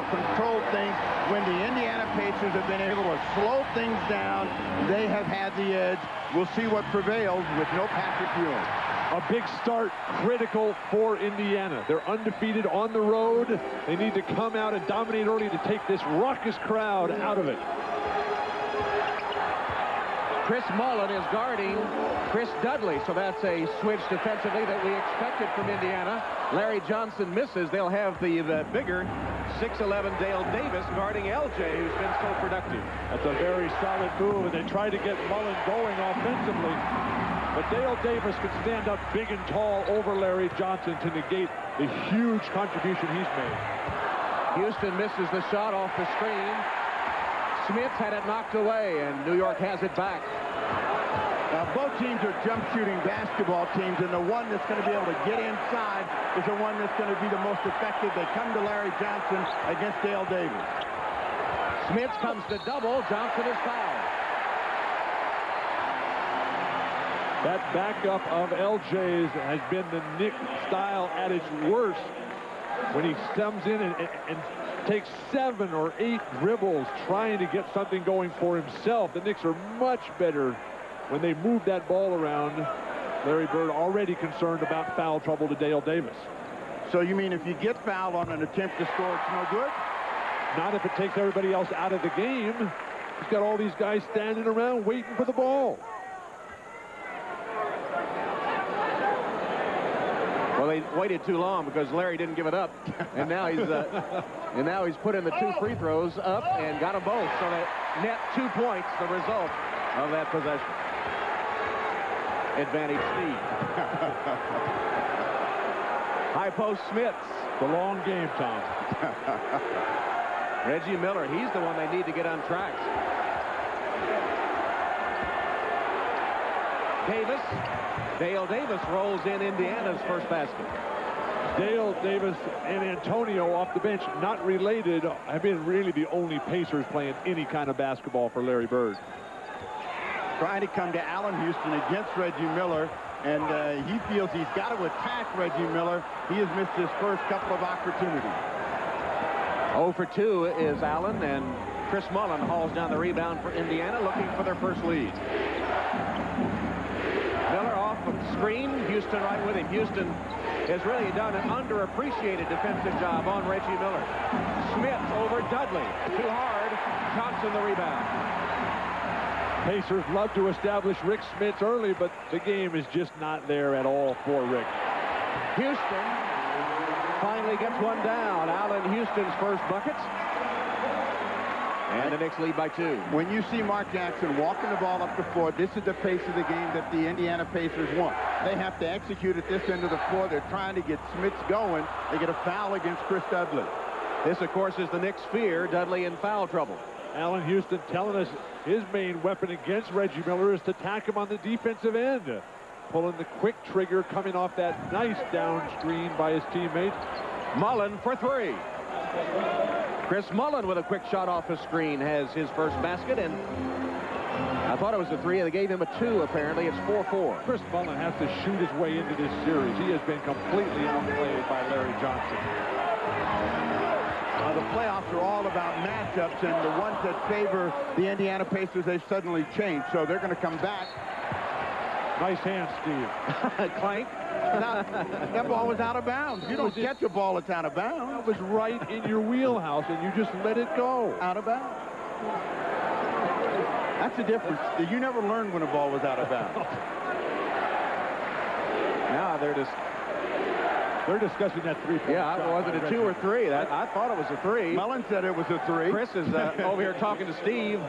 controlled things. When the Indiana Pacers have been able to slow things down, they have had the edge. We'll see what prevails with no Patrick Ewing. A big start, critical for Indiana. They're undefeated on the road. They need to come out and dominate early to take this raucous crowd out of it. Chris Mullen is guarding Chris Dudley, so that's a switch defensively that we expected from Indiana. Larry Johnson misses. They'll have the bigger 6'11" Dale Davis guarding LJ, who's been so productive. That's a very solid move, and they try to get Mullen going offensively. But Dale Davis can stand up big and tall over Larry Johnson to negate the huge contribution he's made. Houston misses the shot off the screen. Smith had it knocked away, and New York has it back. Both teams are jump shooting basketball teams, and the one that's going to be able to get inside is the one that's going to be the most effective. They come to Larry Johnson against Dale Davis. Smith comes to double. Johnson is fouled. That backup of LJ's has been the Knicks style at its worst. When he comes in and takes 7 or 8 dribbles trying to get something going for himself. The Knicks are much better when they move that ball around. Larry Bird already concerned about foul trouble to Dale Davis. So you mean if you get fouled on an attempt to score, it's no good? Not if it takes everybody else out of the game. He's got all these guys standing around waiting for the ball. Well, they waited too long because Larry didn't give it up, and now he's put in the 2 free throws up and got them both. So that net 2 points, the result of that possession. Advantage Steve. High post Smits. The long game, Tom. Reggie Miller, he's the one they need to get on tracks. Dale Davis rolls in Indiana's first basket. Dale Davis and Antonio off the bench, not related, have been really the only Pacers playing any kind of basketball for Larry Bird. Trying to come to Allen Houston against Reggie Miller, and he feels he's got to attack Reggie Miller. He has missed his first couple of opportunities. 0 for 2 is Allen, and Chris Mullen hauls down the rebound for Indiana, looking for their first lead. Miller off of the screen. Houston right with him. Houston has really done an underappreciated defensive job on Reggie Miller. Smith over Dudley. Too hard. Johnson the rebound. Pacers love to establish Rick Smits early, but the game is just not there at all for Rick. Houston finally gets one down. Allen Houston's first buckets. And the Knicks lead by 2. When you see Mark Jackson walking the ball up the floor, this is the pace of the game that the Indiana Pacers want. They have to execute at this end of the floor. They're trying to get Smits going. They get a foul against Chris Dudley. This, of course, is the Knicks' fear. Dudley in foul trouble. Allen Houston telling us his main weapon against Reggie Miller is to attack him on the defensive end. Pulling the quick trigger, coming off that nice down screen by his teammate. Mullen for 3. Chris Mullen with a quick shot off the screen has his first basket, and I thought it was a 3. They gave him a 2, apparently. It's 4-4. Chris Mullen has to shoot his way into this series. He has been completely outplayed by Larry Johnson. The playoffs are all about matchups, and the ones that favor the Indiana Pacers, they've suddenly changed, so they're going to come back. Nice hand, Steve. Clank. That ball was out of bounds. You don't catch a ball that's out of bounds. That was right in your wheelhouse, and you just let it go. Out of bounds. That's the difference. You never learned when a ball was out of bounds. Now they're discussing that 3-point. Yeah, was it a 2 or 3? I thought it was a 3. Mullen said it was a 3. Chris is over here talking to Steve.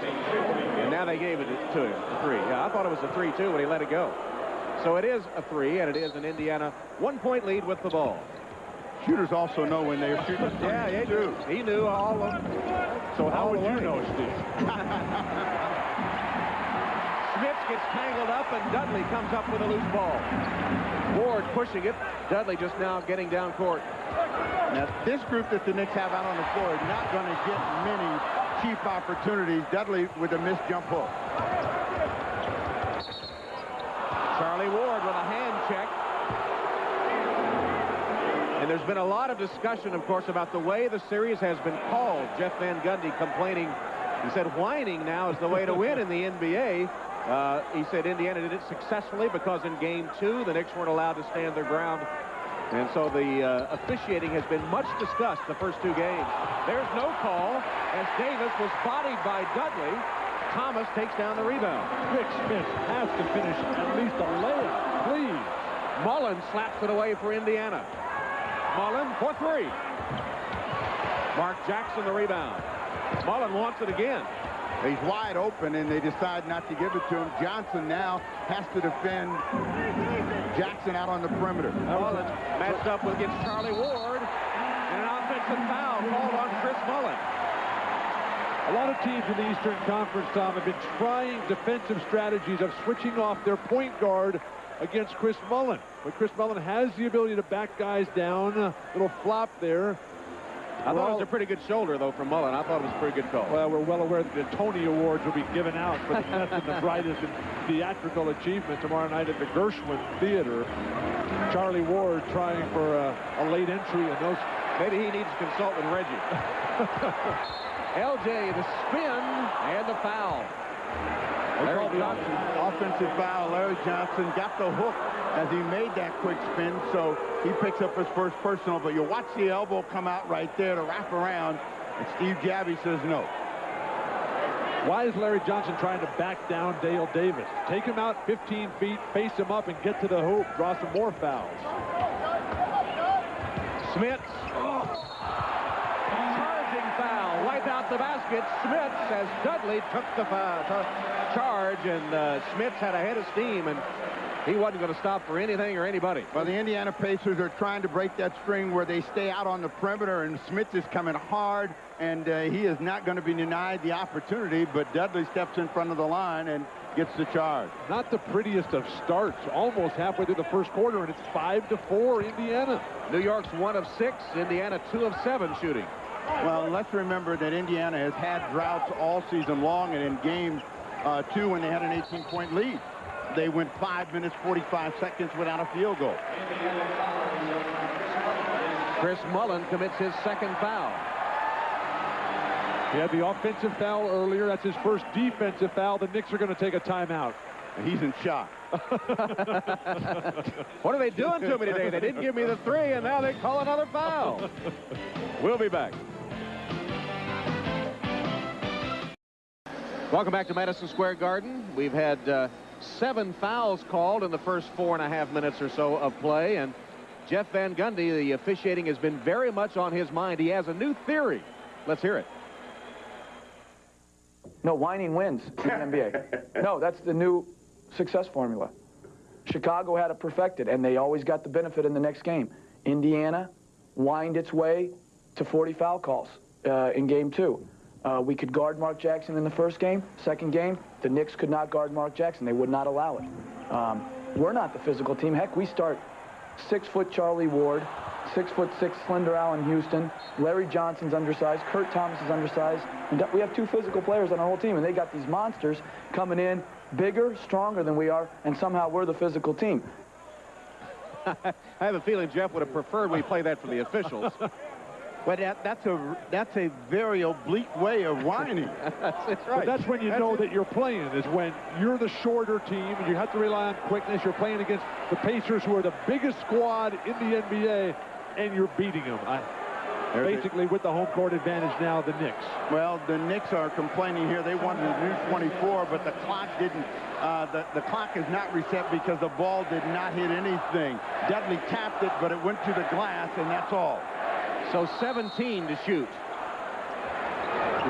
And now they gave it to him, a 3. Yeah, I thought it was a 3, too, when he let it go. So it is a 3, and it is an Indiana 1-point lead with the ball. Shooters also know when they're shooting. Yeah, he knew. He knew all of them. So how would you know, Steve? Smith gets tangled up, and Dudley comes up with a loose ball. Ward pushing it. Dudley just now getting down court. Now, this group that the Knicks have out on the floor is not going to get many cheap opportunities. Dudley with a missed jump hook. Charlie Ward with a hand check. And there's been a lot of discussion, of course, about the way the series has been called. Jeff Van Gundy complaining. He said whining now is the way to win in the NBA. He said Indiana did it successfully because in Game 2, the Knicks weren't allowed to stand their ground. And so the officiating has been much discussed the first 2 games. There's no call as Davis was bodied by Dudley. Thomas takes down the rebound. Rick Smith has to finish at least a layup, please. Mullen slaps it away for Indiana. Mullen for 3. Mark Jackson the rebound. Mullen wants it again. He's wide open, and they decide not to give it to him. Johnson now has to defend Jackson out on the perimeter. Mullen matched up against Charlie Ward, and an offensive foul called on Chris Mullen. A lot of teams in the Eastern Conference, Tom, have been trying defensive strategies of switching off their point guard against Chris Mullen. But Chris Mullen has the ability to back guys down. A little flop there. I thought it was a pretty good shoulder, though, from Mullen. I thought it was a pretty good call. Well, we're well aware that the Tony Awards will be given out for the best and the brightest in theatrical achievement tomorrow night at the Gershwin Theater. Charlie Ward trying for a late entry in those. Maybe he needs to consult with Reggie. LJ, the spin and the foul. Larry Johnson. Offensive foul. Larry Johnson got the hook as he made that quick spin, so he picks up his first personal. But you watch the elbow come out right there to wrap around, and Steve Jabby says no. Why is Larry Johnson trying to back down Dale Davis? Take him out 15 feet, face him up, and get to the hoop. Draw some more fouls. Smith. Charging foul. Wipe out the basket. Smith, as Dudley took the charge, and Smith had a head of steam, and he wasn't going to stop for anything or anybody. Well, the Indiana Pacers are trying to break that string where they stay out on the perimeter, and Smith is coming hard, and he is not going to be denied the opportunity, but Dudley steps in front of the line and gets the charge. Not the prettiest of starts, almost halfway through the first quarter, and it's 5-4 Indiana. New York's 1 of 6, Indiana 2 of 7 shooting. Well, let's remember that Indiana has had droughts all season long, and in Game 2, when they had an 18-point lead, they went 5 minutes, 45 seconds without a field goal. Chris Mullen commits his second foul. He had the offensive foul earlier. That's his first defensive foul. The Knicks are going to take a timeout. He's in shock. What are they doing to me today? They didn't give me the 3, and now they call another foul. We'll be back. Welcome back to Madison Square Garden. We've had 7 fouls called in the first 4.5 minutes or so of play, and Jeff Van Gundy, the officiating has been very much on his mind. He has a new theory. Let's hear it. No, whining wins in the NBA. No, that's the new success formula. Chicago had it perfected, and they always got the benefit in the next game. Indiana whined its way to 40 foul calls in Game 2. We could guard Mark Jackson in the first game. Second game, the Knicks could not guard Mark Jackson. They would not allow it. We're not the physical team. Heck, we start 6-foot Charlie Ward, 6'6" slender Allen Houston. Larry Johnson's undersized. Kurt Thomas is undersized. And we have 2 physical players on our whole team, and they got these monsters coming in bigger, stronger than we are, and somehow we're the physical team. I have a feeling Jeff would have preferred we play that for the officials. But that's a very oblique way of whining. That's right. But that's when you know that you're playing, is when you're the shorter team and you have to rely on quickness. You're playing against the Pacers, who are the biggest squad in the NBA, and you're beating them. Basically, with the home court advantage now, the Knicks. Well, the Knicks are complaining here. They wanted a new 24, but the clock didn't. The clock is not reset because the ball did not hit anything. Dudley tapped it, but it went to the glass, and that's all. So 17 to shoot.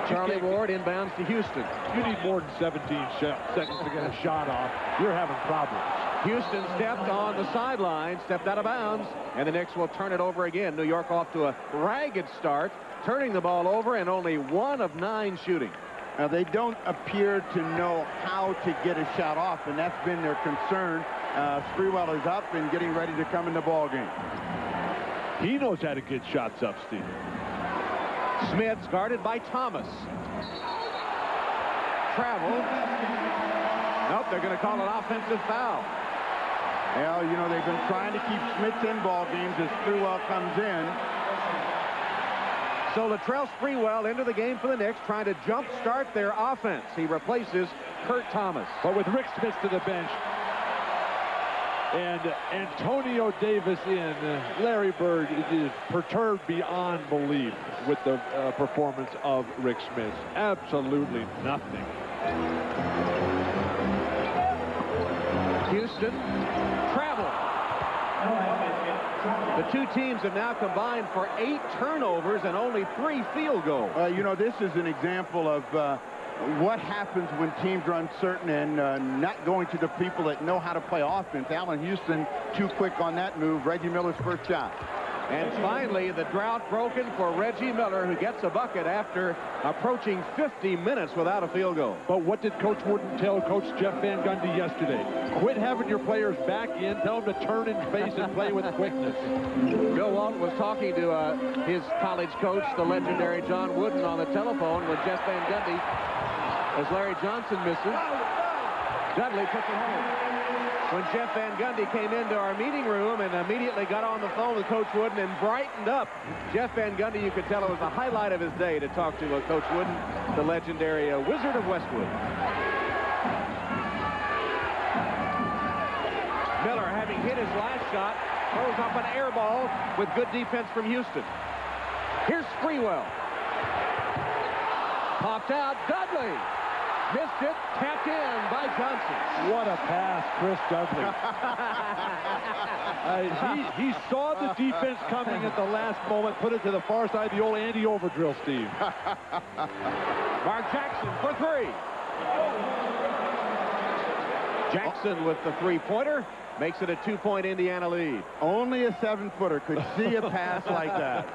Charlie Ward inbounds to Houston. You need more than 17 seconds to get a shot off. You're having problems. Houston stepped on the sideline, stepped out of bounds, and the Knicks will turn it over again. New York off to a ragged start, turning the ball over, and only 1 of 9 shooting. Now, they don't appear to know how to get a shot off, and that's been their concern. Sprewell is up and getting ready to come in the ball game. He knows how to get shots up, Steve. Smith's guarded by Thomas. Travel. Nope, they're going to call an offensive foul. Well, you know, they've been trying to keep Schmitz in ball games as Sprewell comes in. So Latrell Sprewell into the game for the Knicks, trying to jump-start their offense. He replaces Kurt Thomas. But with Rick Schmitz to the bench and Antonio Davis in, Larry Bird is perturbed beyond belief with the performance of Rick Schmitz. Absolutely nothing. Houston travel. The two teams have now combined for 8 turnovers and only 3 field goals. You know, this is an example of what happens when teams are uncertain and not going to the people that know how to play offense. Allen Houston too quick on that move. Reggie Miller's first shot. And finally, the drought broken for Reggie Miller, who gets a bucket after approaching 50 minutes without a field goal. But what did Coach Wooden tell Coach Jeff Van Gundy yesterday? Quit having your players back in. Tell them to turn and face and play with quickness. Bill Walton was talking to his college coach, the legendary John Wooden, on the telephone when Jeff Van Gundy, as Larry Johnson misses, Dudley puts it home. When Jeff Van Gundy came into our meeting room and immediately got on the phone with Coach Wooden and brightened up, Jeff Van Gundy, you could tell it was the highlight of his day to talk to Coach Wooden, the legendary Wizard of Westwood. Miller, having hit his last shot, throws up an air ball with good defense from Houston. Here's Sprewell. Popped out, Dudley. Missed it, tapped in by Johnson. What a pass, Chris Dudley. He saw the defense coming at the last moment, put it to the far side, the old Andy Overdrill, Steve. Mark Jackson for 3. Jackson with the 3-pointer makes it a 2-point Indiana lead. Only a 7-footer could see a pass like that.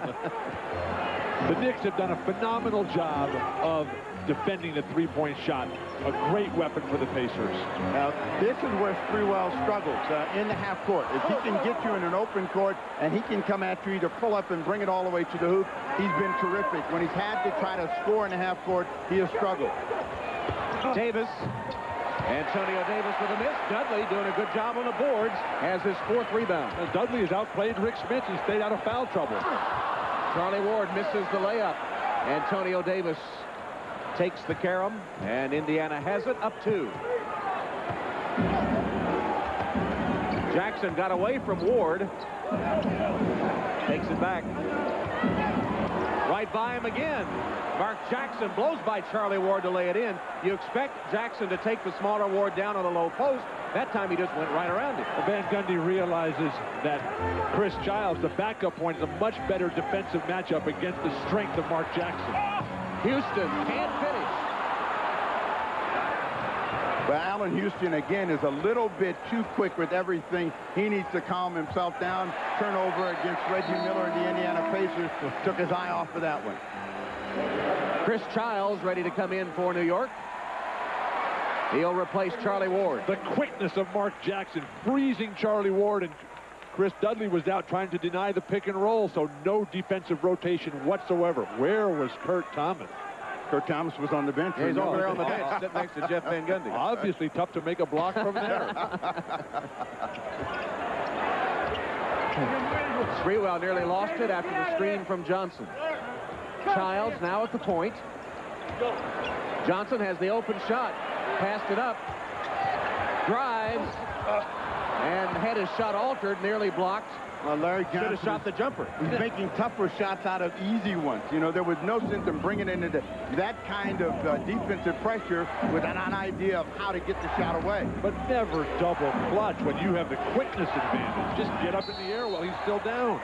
The Knicks have done a phenomenal job of defending the 3-point shot. A great weapon for the Pacers. Now, this is where Sprewell struggles in the half court. If he can get you in an open court and he can come at you, either pull up and bring it all the way to the hoop, he's been terrific. When he's had to try to score in the half court, he has struggled. Davis. Antonio Davis with a miss. Dudley doing a good job on the boards, has his 4th rebound. Well, Dudley has outplayed Rick Schmitz and stayed out of foul trouble. Charlie Ward misses the layup. Antonio Davis takes the carom, and Indiana has it up 2. Jackson got away from Ward. Takes it back. Right by him again. Mark Jackson blows by Charlie Ward to lay it in. You expect Jackson to take the smaller Ward down on the low post. That time he just went right around it. Van Gundy realizes that Chris Childs, the backup point, is a much better defensive matchup against the strength of Mark Jackson. Houston can't finish. But Allen Houston, again, is a little bit too quick with everything. He needs to calm himself down. Turnover against Reggie Miller and the Indiana Pacers. Took his eye off of that one. Chris Childs ready to come in for New York. He'll replace Charlie Ward. The quickness of Mark Jackson freezing Charlie Ward, and Chris Dudley was out trying to deny the pick and roll, so no defensive rotation whatsoever. Where was Kurt Thomas? Kurt Thomas was on the bench. Yeah, he's over there on the bench, sitting next to Jeff Van Gundy. Obviously tough to make a block from there. Sprewell nearly lost it after the screen from Johnson. Childs now at the point. Johnson has the open shot. Passed it up. Drives. And had his shot altered, nearly blocked. Larry Johnson should have shot the jumper. He's making tougher shots out of easy ones. You know, there was no sense in bringing into that kind of defensive pressure with an idea of how to get the shot away. But never double clutch when you have the quickness advantage. Just get up in the air while he's still down.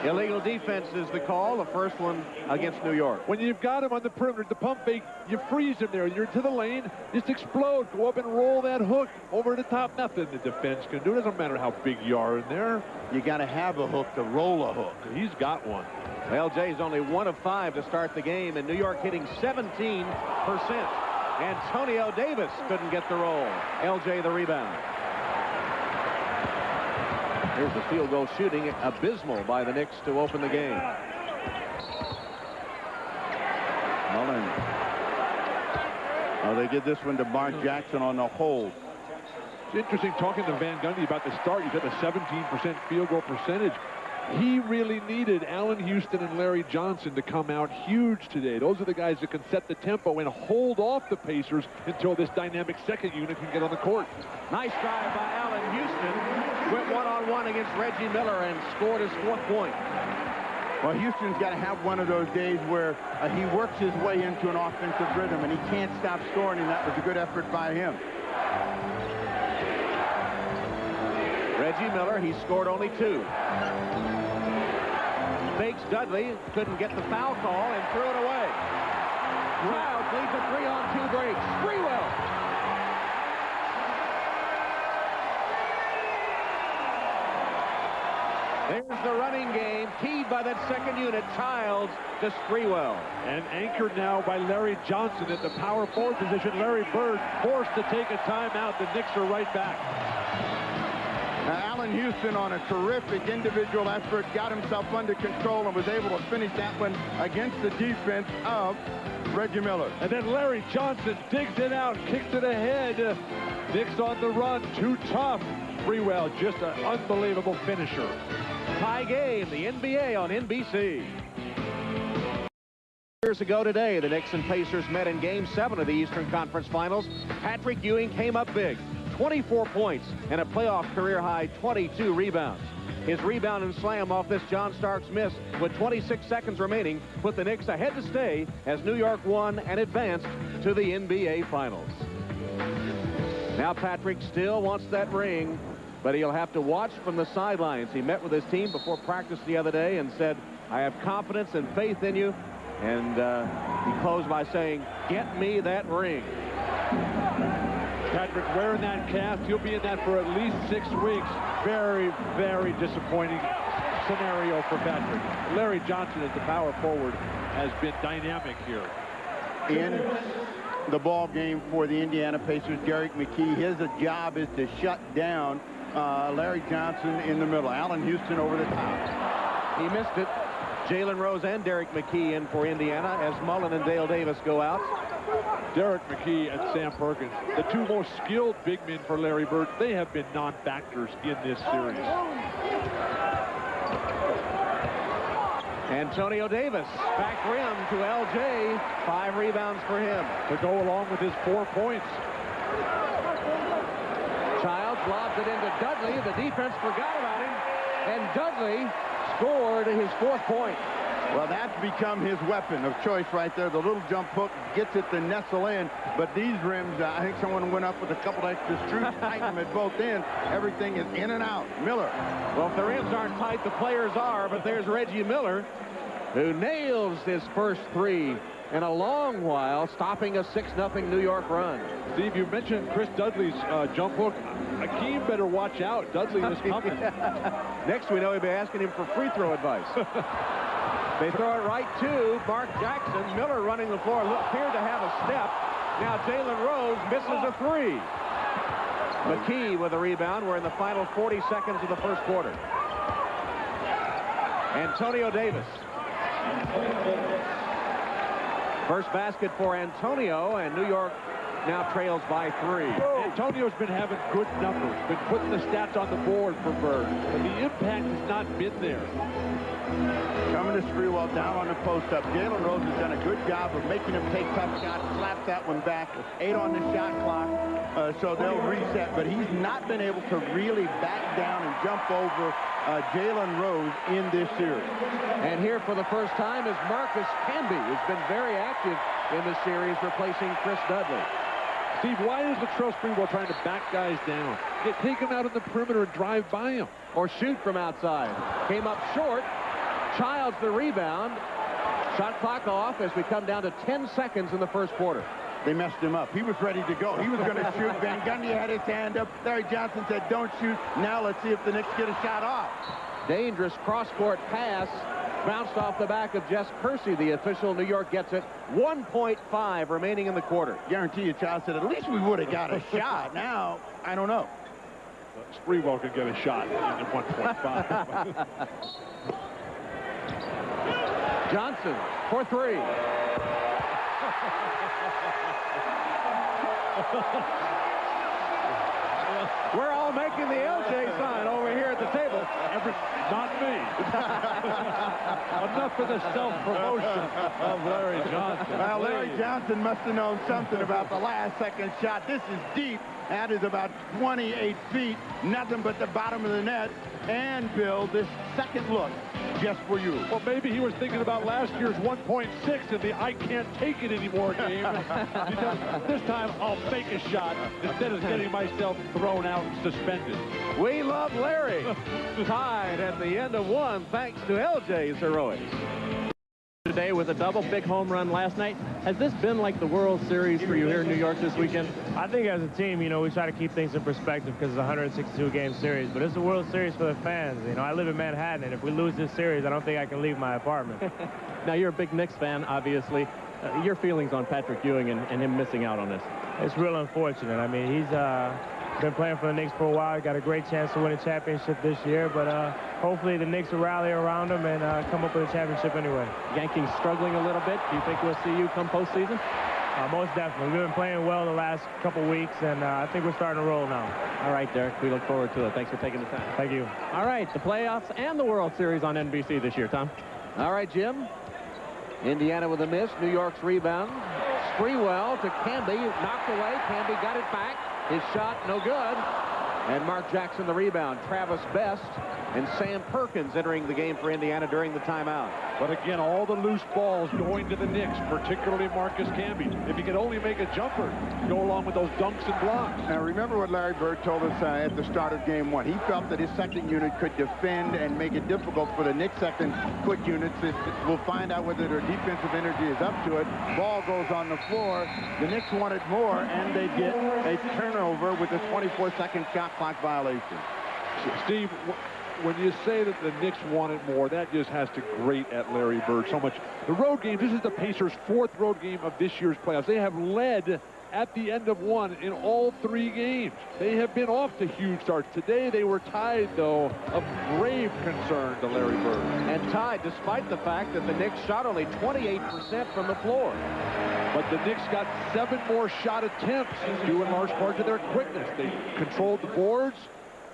Illegal defense is the call, the first one against New York. When you've got him on the perimeter, the pump fake, you freeze him there. You're to the lane, just explode. Go up and roll that hook over the top. Nothing the defense can do. It doesn't matter how big you are in there. You got to have a hook to roll a hook. He's got one. LJ's only 1 of 5 to start the game, and New York hitting 17%. Antonio Davis couldn't get the roll. LJ the rebound. Here's the field goal shooting, abysmal by the Knicks to open the game. Well, they did this one to Mark Jackson on the hold. It's interesting talking to Van Gundy about the start. He's at a 17% field goal percentage. He really needed Allen Houston and Larry Johnson to come out huge today. Those are the guys that can set the tempo and hold off the Pacers until this dynamic second unit can get on the court. Nice drive by Allen Houston. Went one-on-one against Reggie Miller and scored his 4th point. Well, Houston's got to have one of those days where he works his way into an offensive rhythm, and he can't stop scoring, and that was a good effort by him. Reggie Miller, he scored only 2. Fakes Dudley, couldn't get the foul call and threw it away. Childs leads a 3-on-2 break. Sprewell. There's the running game, keyed by that second unit, Childs to Sprewell. And anchored now by Larry Johnson at the power forward position. Larry Bird forced to take a timeout. The Knicks are right back. Now, Allen Houston on a terrific individual effort, got himself under control and was able to finish that one against the defense of Reggie Miller. And then Larry Johnson digs it out, kicks it ahead. Knicks on the run, too tough. Sprewell, just an unbelievable finisher. Tie game, the NBA on NBC. Years ago today, the Knicks and Pacers met in Game 7 of the Eastern Conference Finals. Patrick Ewing came up big. 24 points and a playoff career-high 22 rebounds. His rebound and slam off this John Starks miss with 26 seconds remaining put the Knicks ahead to stay as New York won and advanced to the NBA Finals. Now Patrick still wants that ring, but he'll have to watch from the sidelines. He met with his team before practice the other day and said, "I have confidence and faith in you." And he closed by saying, "Get me that ring." Patrick wearing that cast, he'll be in that for at least 6 weeks. Very, very disappointing scenario for Patrick. Larry Johnson as the power forward has been dynamic here. In the ball game for the Indiana Pacers, Derek McKee, his job is to shut down Larry Johnson in the middle. Allen Houston over the top. He missed it. Jalen Rose and Derek McKee in for Indiana as Mullen and Dale Davis go out. Derek McKee and Sam Perkins, the 2 most skilled big men for Larry Bird, they have been non-factors in this series. Antonio Davis, back rim to LJ. 5 rebounds for him. To go along with his 4 points. Childs lobs it into Dudley. The defense forgot about him. And Dudley scored his 4th point. Well, that's become his weapon of choice right there. The little jump hook gets it to nestle in. But these rims, I think someone went up with a couple extra screws, tighten them at both ends. Everything is in and out. Miller. Well, if the rims aren't tight, the players are. But there's Reggie Miller, who nails his first 3 in a long while, stopping a 6-0 New York run. Steve, you mentioned Chris Dudley's jump hook. Akeem better watch out. Dudley is coming. Next, we know he'll be asking him for free throw advice. They throw it right to Mark Jackson. Miller running the floor, appeared to have a step. Now Jalen Rose misses a 3. McKee with a rebound. We're in the final 40 seconds of the first quarter. Antonio Davis. First basket for Antonio, and New York now trails by 3. Antonio's been having good numbers, been putting the stats on the board for Bird, but the impact has not been there. Coming to Sprewell down on the post-up. Jalen Rose has done a good job of making him take tough shots, slaps that one back. 8 on the shot clock, so they'll reset. But he's not been able to really back down and jump over Jalen Rose in this series. And here for the first time is Marcus Camby, who's been very active in the series, replacing Chris Dudley. Steve, why is Latrell Sprewell trying to back guys down? Take them out on the perimeter and drive by them. Or shoot from outside. Came up short. Childs the rebound. Shot clock off as we come down to 10 seconds in the first quarter. They messed him up. He was ready to go. He was going to shoot. Van Gundy had his hand up. Larry Johnson said, "Don't shoot." Now let's see if the Knicks get a shot off. Dangerous cross-court pass. Bounced off the back of Jess Kersey. The official, New York gets it. 1.5 remaining in the quarter. Guarantee you, Child said, at least we would have got a shot. Now, I don't know. Sprewell can get a shot in 1.5. Johnson for 3. We're all making the LJ sign over here at the table. Not me. Enough of the self-promotion of Larry Johnson. Well, Larry Johnson must have known something about the last-second shot. This is deep. That is about 28 feet. Nothing but the bottom of the net. And, Bill, this second look just for you. Well, maybe he was thinking about last year's 1.6 and the I can't take it anymore game. Because this time I'll fake a shot instead of getting myself thrown out and suspended. We love Larry. Tied at the end of one thanks to LJ's heroics. Today with a double, big home run last night. Has this been like the World Series for you here in New York this weekend? I think as a team, you know, we try to keep things in perspective because it's a 162-game series, but it's a World Series for the fans. You know, I live in Manhattan, and if we lose this series, I don't think I can leave my apartment. Now, you're a big Knicks fan, obviously. Your feelings on Patrick Ewing and him missing out on this? It's real unfortunate. I mean, he's been playing for the Knicks for a while. He got a great chance to win a championship this year, but hopefully the Knicks will rally around him and come up with a championship anyway. Yankees struggling a little bit. Do you think we'll see you come postseason? Most definitely. We've been playing well the last couple weeks, and I think we're starting to roll now. All right, Derek. We look forward to it. Thanks for taking the time. Thank you. All right, the playoffs and the World Series on NBC this year, Tom. All right, Jim. Indiana with a miss. New York's rebound. Sprewell to Canby. Knocked away. Canby got it back. His shot, no good. And Mark Jackson, the rebound. Travis Best and Sam Perkins entering the game for Indiana during the timeout. But again, all the loose balls going to the Knicks, particularly Marcus Camby. If he could only make a jumper, go along with those dunks and blocks. Now, remember what Larry Bird told us at the start of game one. He felt that his second unit could defend and make it difficult for the Knicks second quick units. We'll find out whether their defensive energy is up to it. Ball goes on the floor. The Knicks wanted more, and they get a turnover with a 24-second shot clock violation. Steve, when you say that the Knicks wanted more, that just has to grate at Larry Bird so much. The road game, this is the Pacers' fourth road game of this year's playoffs. They have led at the end of one in all 3 games. They have been off to huge starts. Today they were tied, though, of grave concern to Larry Bird. And tied despite the fact that the Knicks shot only 28% from the floor. But the Knicks got 7 more shot attempts, due in large part to their quickness. They controlled the boards,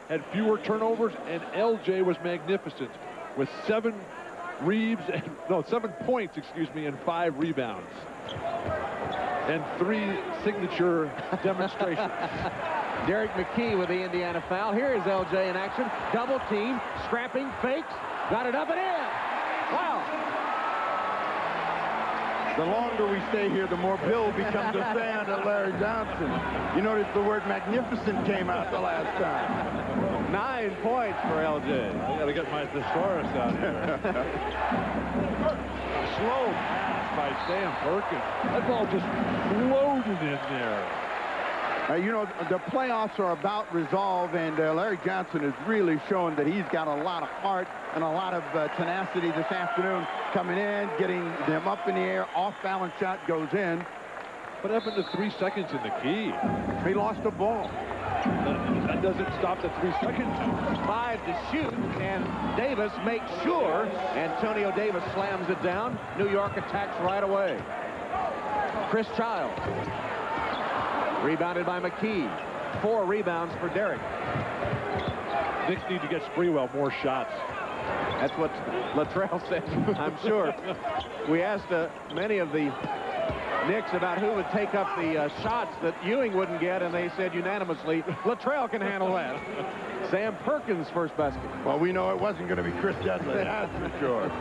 had fewer turnovers, and LJ was magnificent with 7 points, and 5 rebounds. And 3 signature demonstrations. Derek McKee with the Indiana foul. Here is LJ in action. Double team, scrapping, fakes, got it up and in. Wow. The longer we stay here, the more Bill becomes a fan of Larry Johnson. You notice the word magnificent came out the last time. 9 points for LJ. I got to get my thesaurus out here. Slow pass by Sam Perkins. That ball just floated in there. You know, the playoffs are about resolve, and Larry Johnson has really shown that he's got a lot of heart and a lot of tenacity this afternoon, coming in, getting them up in the air, off-balance shot goes in. What happened to 3 seconds in the key? He lost the ball. That doesn't stop the 3 seconds. 5 to shoot, and Davis makes sure. Antonio Davis slams it down. New York attacks right away. Chris Childs. Rebounded by McKee. 4 rebounds for Derek. Knicks need to get Sprewell more shots. That's what Latrell said, I'm sure. We asked many of the Knicks about who would take up the shots that Ewing wouldn't get, and they said unanimously, Latrell can handle that. Sam Perkins' first basket. Well, we know it wasn't going to be Chris Dudley, that's for sure.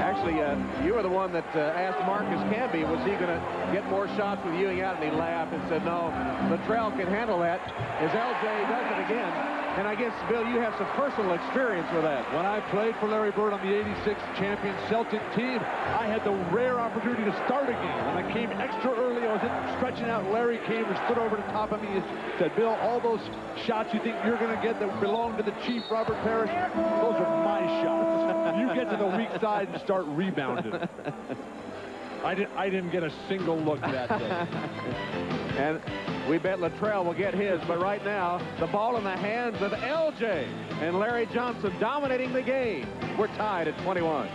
Actually, you were the one that asked Marcus Camby, was he going to get more shots with Ewing out, and he laughed and said, no, Latrell can handle that, as LJ does it again. And I guess, Bill, you have some personal experience with that. When I played for Larry Bird on the '86 champion Celtic team, I had the rare opportunity to start a game. When I came extra early, I was stretching out. Larry came and stood over the top of me and said, Bill, all those shots you think you're going to get that belong to the chief, Robert Parrish, those are my shots. You get to the weak side and start rebounding. I didn't get a single look that day. And we bet Latrell will get his, but right now, the ball in the hands of LJ and Larry Johnson dominating the game. We're tied at 21.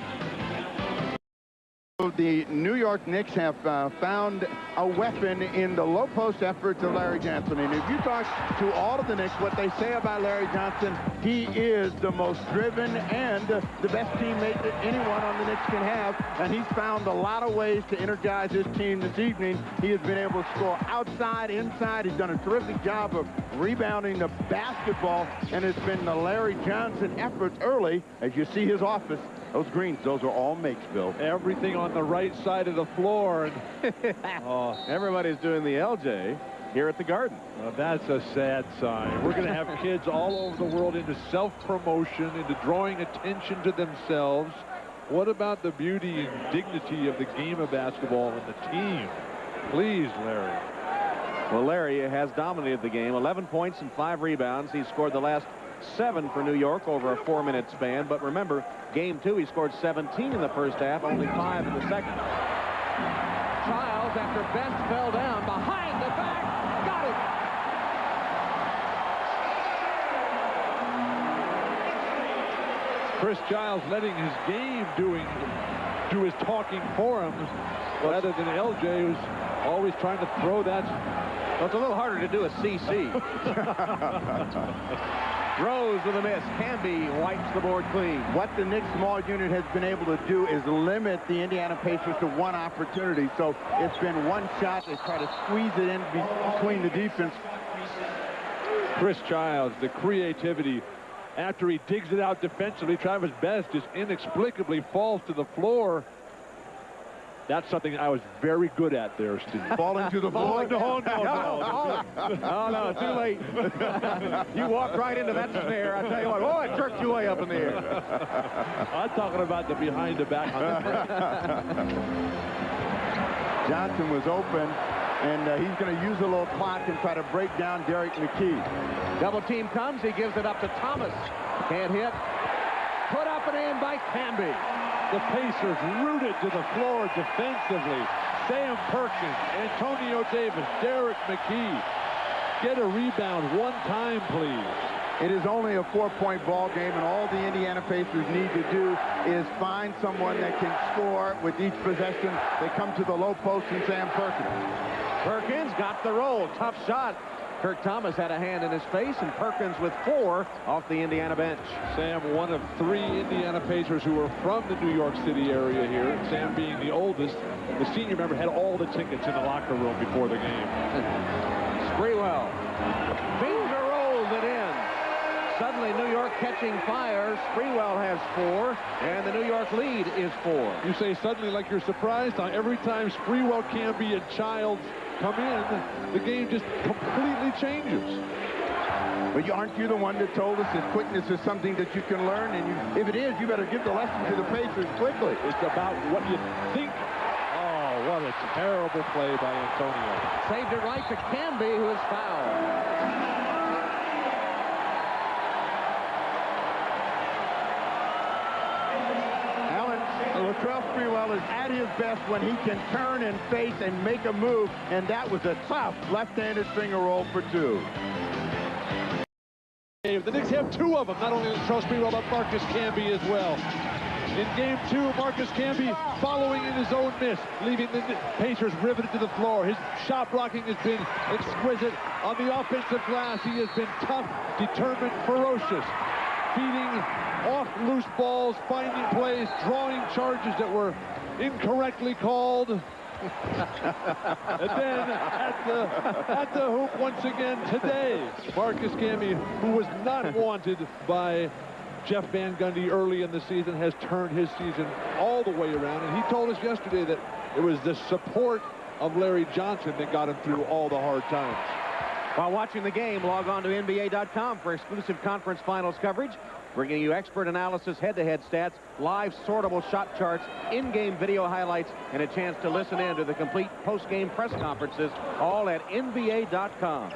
The New York Knicks have found a weapon in the low post efforts of Larry Johnson. And if you talk to all of the Knicks, what they say about Larry Johnson, he is the most driven and the best teammate that anyone on the Knicks can have. And he's found a lot of ways to energize his team this evening. He has been able to score outside, inside. He's done a terrific job of rebounding the basketball. And it's been the Larry Johnson efforts early. As you see his office, those greens, those are all makes, Bill. Everything on the right side of the floor. Oh, everybody's doing the LJ here at the Garden. Well, that's a sad sign. We're going to have kids all over the world into self-promotion, into drawing attention to themselves. What about the beauty and dignity of the game of basketball and the team? Please, Larry. Well, Larry has dominated the game. 11 points and 5 rebounds. He scored the last 7 for New York over a 4-minute span. But remember, game 2, he scored 17 in the first half, only 5 in the second. Childs, after Best fell down, behind the back, got it. Chris Childs letting his game do his talking for him, rather than LJ, who's always trying to throw that. Well, it's a little harder to do a CC. Rose with a miss. Canby wipes the board clean. What the Knicks small unit has been able to do is limit the Indiana Pacers to one opportunity. So it's been one shot. They try to squeeze it in between the defense. Chris Childs, the creativity. After he digs it out defensively, Travis Best just inexplicably falls to the floor. That's something I was very good at there, Steve. Falling to the floor? No. No, too late. You walked right into that snare. I tell you what, oh, it jerked you way up in the air. I'm talking about the behind the back. Johnson was open, and he's going to use a little clock and try to break down Derek McKee. Double team comes. He gives it up to Thomas. Can't hit. Put up and in by Canby. The Pacers rooted to the floor defensively. Sam Perkins, Antonio Davis, Derek McKee. Get a rebound one time, please. It is only a 4-point ball game, and all the Indiana Pacers need to do is find someone that can score with each possession. They come to the low post and Sam Perkins. Perkins got the roll. Tough shot. Kirk Thomas had a hand in his face, and Perkins with 4 off the Indiana bench. Sam, one of 3 Indiana Pacers who are from the New York City area here. Sam being the oldest. The senior member had all the tickets in the locker room before the game. Sprewell. Finger rolls it in. Suddenly, New York catching fire. Sprewell has 4, and the New York lead is 4. You say suddenly like you're surprised. Every time Sprewell, Canby, and Childs come in, the game just completely changes. But aren't you the one that told us that quickness is something that you can learn? And if it is, you better give the lesson to the Pacers quickly. It's about what you think. Oh, what a terrible play by Antonio. Saved it right to Canby, who is fouled. Latrell Sprewell is at his best when he can turn and face and make a move, and that was a tough left-handed finger roll for 2. The Knicks have 2 of them, not only Latrell Sprewell, but Marcus Canby as well. In game 2, Marcus Canby following in his own miss, leaving the Pacers riveted to the floor. His shot blocking has been exquisite. On the offensive glass, he has been tough, determined, ferocious, feeding off loose balls, finding plays, drawing charges that were incorrectly called. And then at the hoop once again today, Marcus Canby, who was not wanted by Jeff Van Gundy early in the season, has turned his season all the way around. And he told us yesterday that it was the support of Larry Johnson that got him through all the hard times. While watching the game, log on to NBA.com for exclusive conference finals coverage, bringing you expert analysis, head-to-head stats, live sortable shot charts, in-game video highlights, and a chance to listen in to the complete post-game press conferences, all at NBA.com.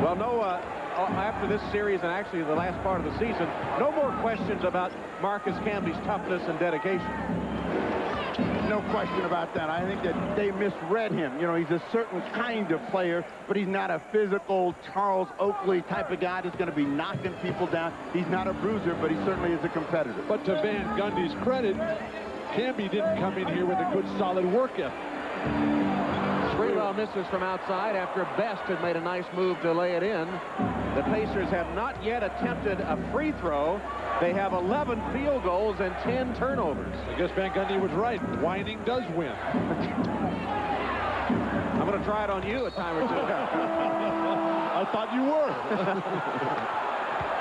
Well, after this series and actually the last part of the season, no more questions about Marcus Camby's toughness and dedication. No question about that. I think that they misread him. You know, he's a certain kind of player, but he's not a physical Charles Oakley type of guy that's going to be knocking people down. He's not a bruiser, but he certainly is a competitor. But to Van Gundy's credit, Canby didn't come in here with a good, solid work ethic. Sprewell misses from outside after Best had made a nice move to lay it in. The Pacers have not yet attempted a free throw. They have 11 field goals and 10 turnovers. I guess Van Gundy was right. Whining does win. I'm going to try it on you a time or two. I thought you were.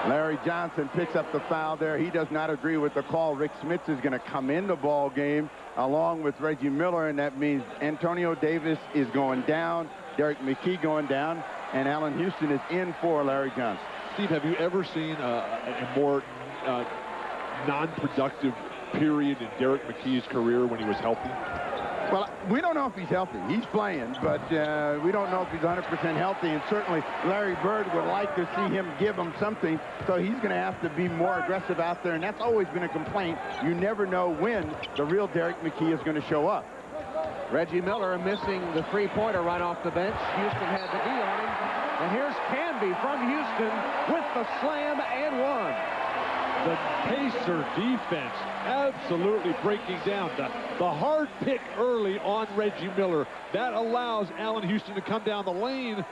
Larry Johnson picks up the foul there. He does not agree with the call. Rick Smits is going to come in the ball game along with Reggie Miller, and that means Antonio Davis is going down, Derek McKee going down, and Allen Houston is in for Larry Johnson. Steve, have you ever seen a more non-productive period in Derek McKee's career when he was healthy? Well, we don't know if he's healthy. He's playing, but we don't know if he's 100% healthy, and certainly Larry Bird would like to see him give him something, so he's going to have to be more aggressive out there, and that's always been a complaint. You never know when the real Derek McKee is going to show up. Reggie Miller missing the three-pointer right off the bench. Houston had the D on him, and here's Canby from Houston with the slam and one. The Pacer defense absolutely breaking down. The hard pick early on Reggie Miller. That allows Allen Houston to come down the lane.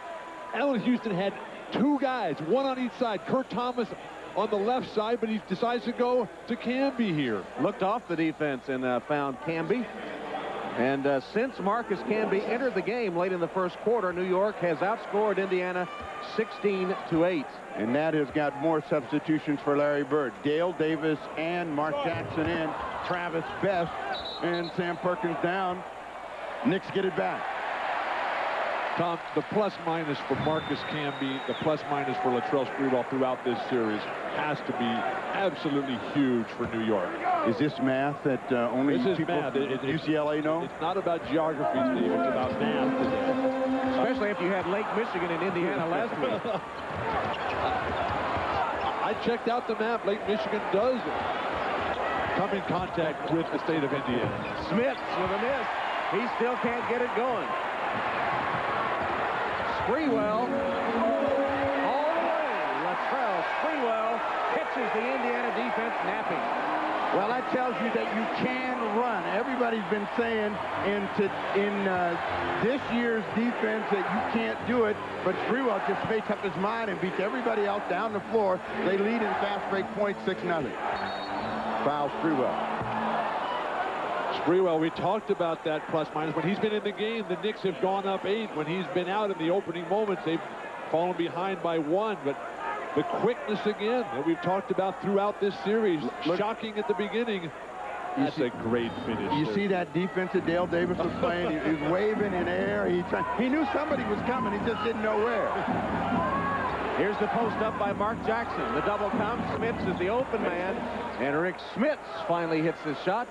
Allen Houston had two guys, one on each side. Kurt Thomas on the left side, but he decides to go to Canby here. Looked off the defense and found Canby. And since Marcus Canby entered the game late in the first quarter, New York has outscored Indiana 16-8. And that has got more substitutions for Larry Bird. Dale Davis and Mark Jackson in. Travis Best and Sam Perkins down. Knicks get it back. Tom, the plus-minus for Marcus Canby, the plus-minus for Latrell Sprewell throughout this series has to be absolutely huge for New York. Is this math that only people math. at UCLA know? It's not about geography, Steve. It's about math today. Especially if you had Lake Michigan in Indiana last week. I checked out the map. Lake Michigan does come in contact with the state of Indiana. Smits with a miss. He still can't get it going. Sprewell all the way. Latrell Sprewell catches the Indiana defense napping. Well, that tells you that you can run. Everybody's been saying in this year's defense that you can't do it, but Sprewell just makes up his mind and beats everybody else down the floor. They lead in fast break points 6-0. Foul Sprewell. Sprewell, we talked about that plus-minus. When he's been in the game, the Knicks have gone up 8. When he's been out in the opening moments, they've fallen behind by 1. But the quickness again that we've talked about throughout this series, shocking at the beginning. That's a great finish. You see that defense that Dale Davis was playing? He was waving in air. He knew somebody was coming. He just didn't know where. Here's the post up by Mark Jackson. The double count. Smits is the open man. And Rick Smits finally hits his shot.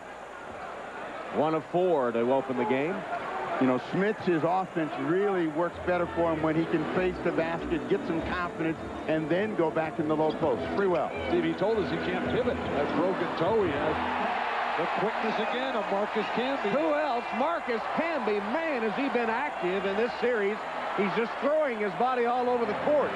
1 of 4 to open the game. You know, Smits' offense really works better for him when he can face the basket, get some confidence, and then go back in the low post. Sprewell. Steve, he told us he can't pivot. That broken toe he has. The quickness again of Marcus Canby. Who else? Marcus Canby. Man, has he been active in this series. He's just throwing his body all over the court.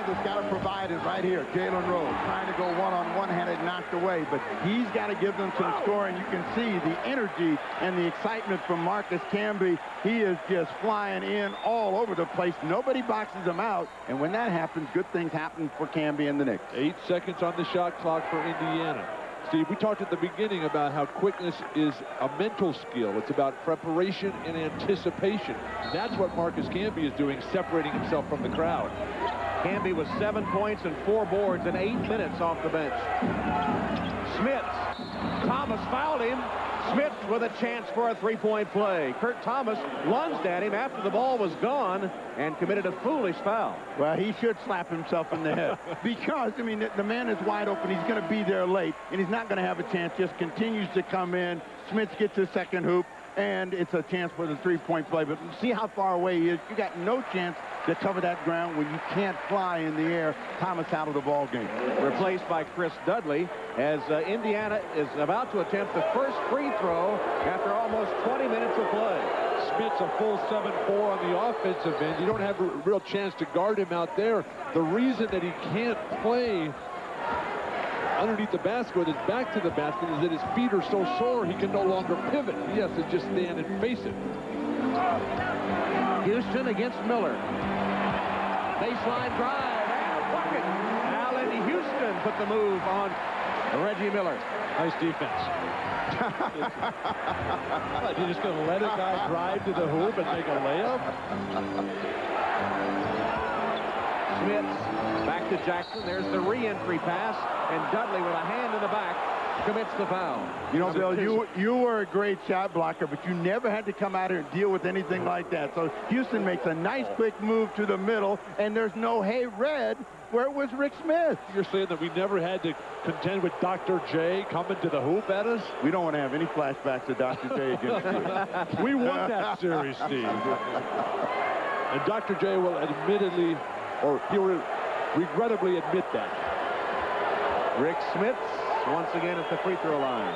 That's got to provide it right here. Jalen Rose trying to go one-on-one, had it knocked away, but he's got to give them some scoring. You can see the energy and the excitement from Marcus Canby. He is just flying in all over the place. Nobody boxes him out, and when that happens, good things happen for Canby and the Knicks. 8 seconds on the shot clock for Indiana. Steve, we talked at the beginning about how quickness is a mental skill. It's about preparation and anticipation. That's what Marcus Canby is doing, separating himself from the crowd. Canby with 7 points and 4 boards in 8 minutes off the bench. Smits. Thomas fouled him. Smits with a chance for a three-point play. Kurt Thomas lunged at him after the ball was gone and committed a foolish foul. Well, he should slap himself in the head because, I mean, the man is wide open. He's going to be there late, and he's not going to have a chance. Just continues to come in. Smits gets his second hoop, and it's a chance for the three-point play. But see how far away he is. You got no chance to cover that ground when you can't fly in the air. Thomas out of the ball game. Replaced by Chris Dudley as Indiana is about to attempt the first free throw after almost 20 minutes of play. Smith's a full 7-4 on the offensive end. You don't have a real chance to guard him out there. The reason that he can't play underneath the basket with his back to the basket is that his feet are so sore he can no longer pivot. He has to just stand and face it. Houston against Miller. Baseline drive and a bucket. Allen Houston put the move on Reggie Miller. Nice defense. What, you're just going to let a guy drive to the hoop and make a layup? Smith back to Jackson. There's the re-entry pass, and Dudley with a hand in the back commits the foul. You know, Bill, you were a great shot blocker, but you never had to come out here and deal with anything like that. So Houston makes a nice quick move to the middle, and there's no hey red where it was Rick Smith. You're saying that we never had to contend with Dr. J coming to the hoop at us? We don't want to have any flashbacks to Dr. J against you. We won that series, Steve. And Dr. J will admittedly, or he will regrettably admit that. Rick Smith once again at the free throw line.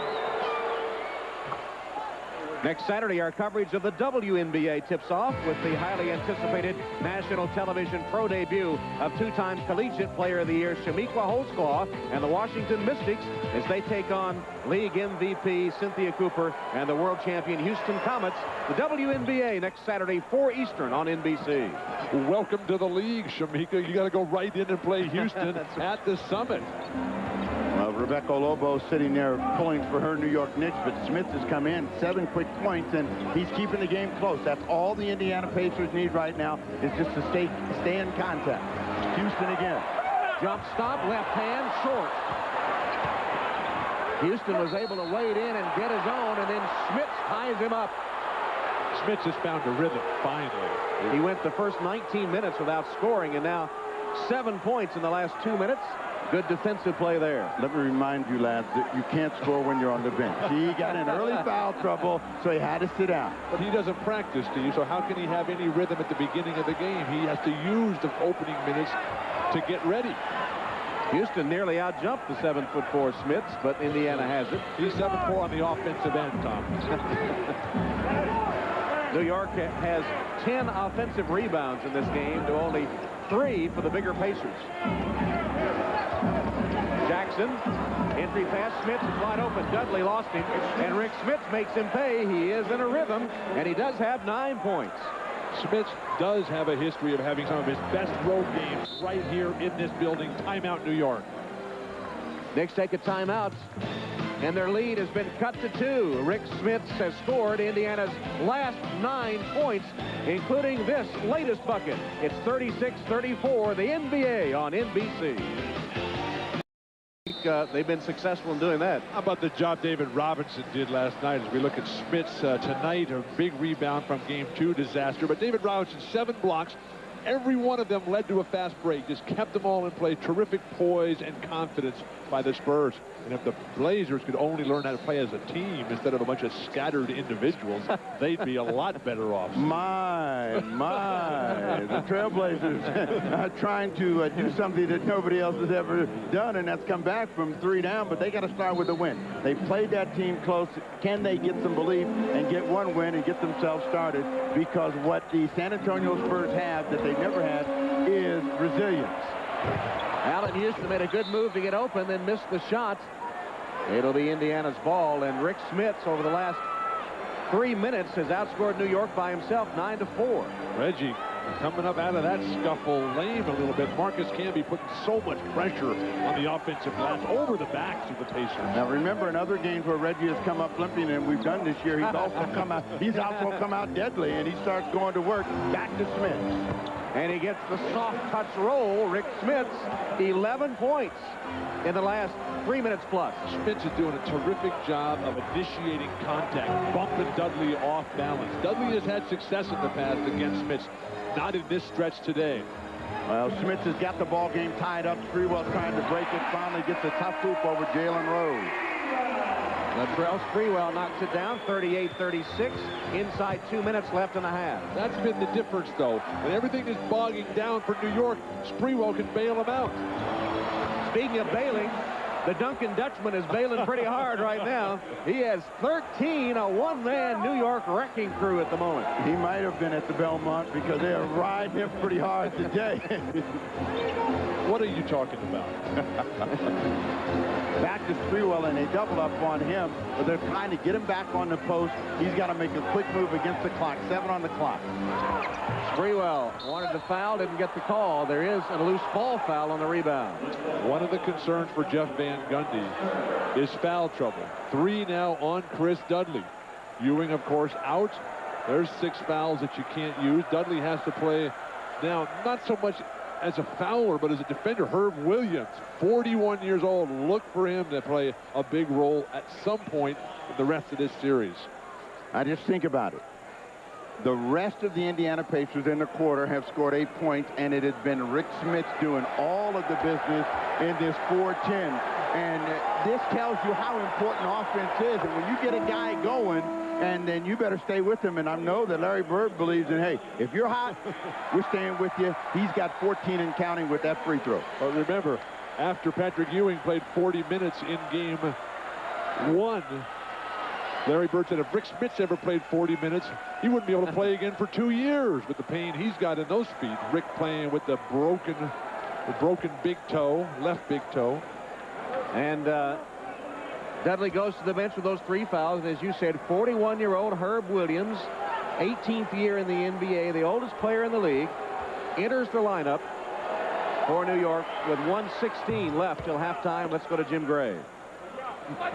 Next Saturday, our coverage of the WNBA tips off with the highly anticipated national television pro debut of two-time Collegiate Player of the Year Shamiqua Holtzclaw and the Washington Mystics as they take on league MVP Cynthia Cooper and the world champion Houston Comets. The WNBA next Saturday, 4 Eastern on NBC. Welcome to the league, Shamiqua. You got to go right in and play Houston at the Summit. Well, Rebecca Lobo sitting there pulling for her New York Knicks, but Smith has come in 7 quick points, and he's keeping the game close. That's all the Indiana Pacers need right now is just to stay in contact. Houston again. Jump stop, left hand, short. Houston was able to wade in and get his own, and then Schmitz ties him up. Schmitz has found a rhythm, finally. He went the first 19 minutes without scoring, and now 7 points in the last 2 minutes. Good defensive play there. Let me remind you, lads, that you can't score when you're on the bench. He got in early foul trouble, so he had to sit down. But he doesn't practice, Steve, so how can he have any rhythm at the beginning of the game? He has to use the opening minutes to get ready. Houston nearly outjumped the 7'4" Smiths, but Indiana has it. He's 7'4" on the offensive end, Tom. New York has 10 offensive rebounds in this game to only 3 for the bigger Pacers. Jackson, entry pass, Smith is wide open. Dudley lost him, and Rick Smith makes him pay. He is in a rhythm, and he does have 9 points. Smith does have a history of having some of his best road games right here in this building. Timeout, New York. Knicks take a timeout, and their lead has been cut to 2. Rick Smith has scored Indiana's last 9 points, including this latest bucket. It's 36-34, the NBA on NBC. They've been successful in doing that. How about the job David Robinson did last night as we look at Smith's tonight, a big rebound from game 2 disaster. But David Robinson, 7 blocks. Every one of them led to a fast break. Just kept them all in play. Terrific poise and confidence by the Spurs. And if the Blazers could only learn how to play as a team instead of a bunch of scattered individuals, they'd be a lot better off. My. The Trailblazers are trying to do something that nobody else has ever done, and that's come back from 3 down, but they got to start with a win. They played that team close. Can they get some belief and get 1 win and get themselves started? Because what the San Antonio Spurs have that they never had is resilience. Allen Houston made a good move to get open, then missed the shot. It'll be Indiana's ball, and Rick Smith over the last 3 minutes has outscored New York by himself 9-4. Reggie coming up out of that scuffle lame a little bit. Marcus Camby putting so much pressure on the offensive glass over the backs of the Pacers. Now remember, in other games where Reggie has come up limping, and we've done this year, he's also come out deadly, and he starts going to work. Back to Smith. And he gets the soft touch roll. Rick Smith's 11 points in the last 3 minutes plus. Smith is doing a terrific job of initiating contact, bumping Dudley off balance. Dudley has had success in the past against Smith, not in this stretch today. Well, Smith has got the ball game tied up. Sprewell's trying to break it. Finally gets a tough hoop over Jalen Rose. Latrell Sprewell knocks it down, 38-36. Inside 2 minutes left in the half. That's been the difference, though. When everything is bogging down for New York, Sprewell can bail him out. Speaking of bailing, The Duncan Dutchman is bailing pretty hard right now. He has 13, a one-man New York wrecking crew at the moment. He might have been at the Belmont because they are riding him pretty hard today. What are you talking about? Back to Sprewell, and they double up on him, but they're trying to get him back on the post. He's got to make a quick move against the clock. 7 on the clock. Sprewell wanted to foul, didn't get the call. There is a loose ball foul on the rebound. One of the concerns for Jeff Van Gundy is foul trouble. 3 now on Chris Dudley. Ewing, of course, out. There's 6 fouls that you can't use. Dudley has to play now, not so much as a fouler, but as a defender. Herb Williams, 41 years old. Look for him to play a big role at some point in the rest of this series. I just think about it. The rest of the Indiana Pacers in the quarter have scored 8 points, and it has been Rick Smith doing all of the business in this 4-10. And this tells you how important offense is. And when you get a guy going, and then you better stay with him. And I know that Larry Bird believes in, hey, if you're hot, we're staying with you. He's got 14 and counting with that free throw. But remember, after Patrick Ewing played 40 minutes in game 1, Larry Bird said if Rick Smits ever played 40 minutes, he wouldn't be able to play again for 2 years with the pain he's got in those feet. Rick playing with the broken big toe, left big toe. And Dudley goes to the bench with those 3 fouls. And as you said, 41-year-old Herb Williams, 18th year in the NBA, the oldest player in the league, enters the lineup for New York with 1:16 left till halftime. Let's go to Jim Gray.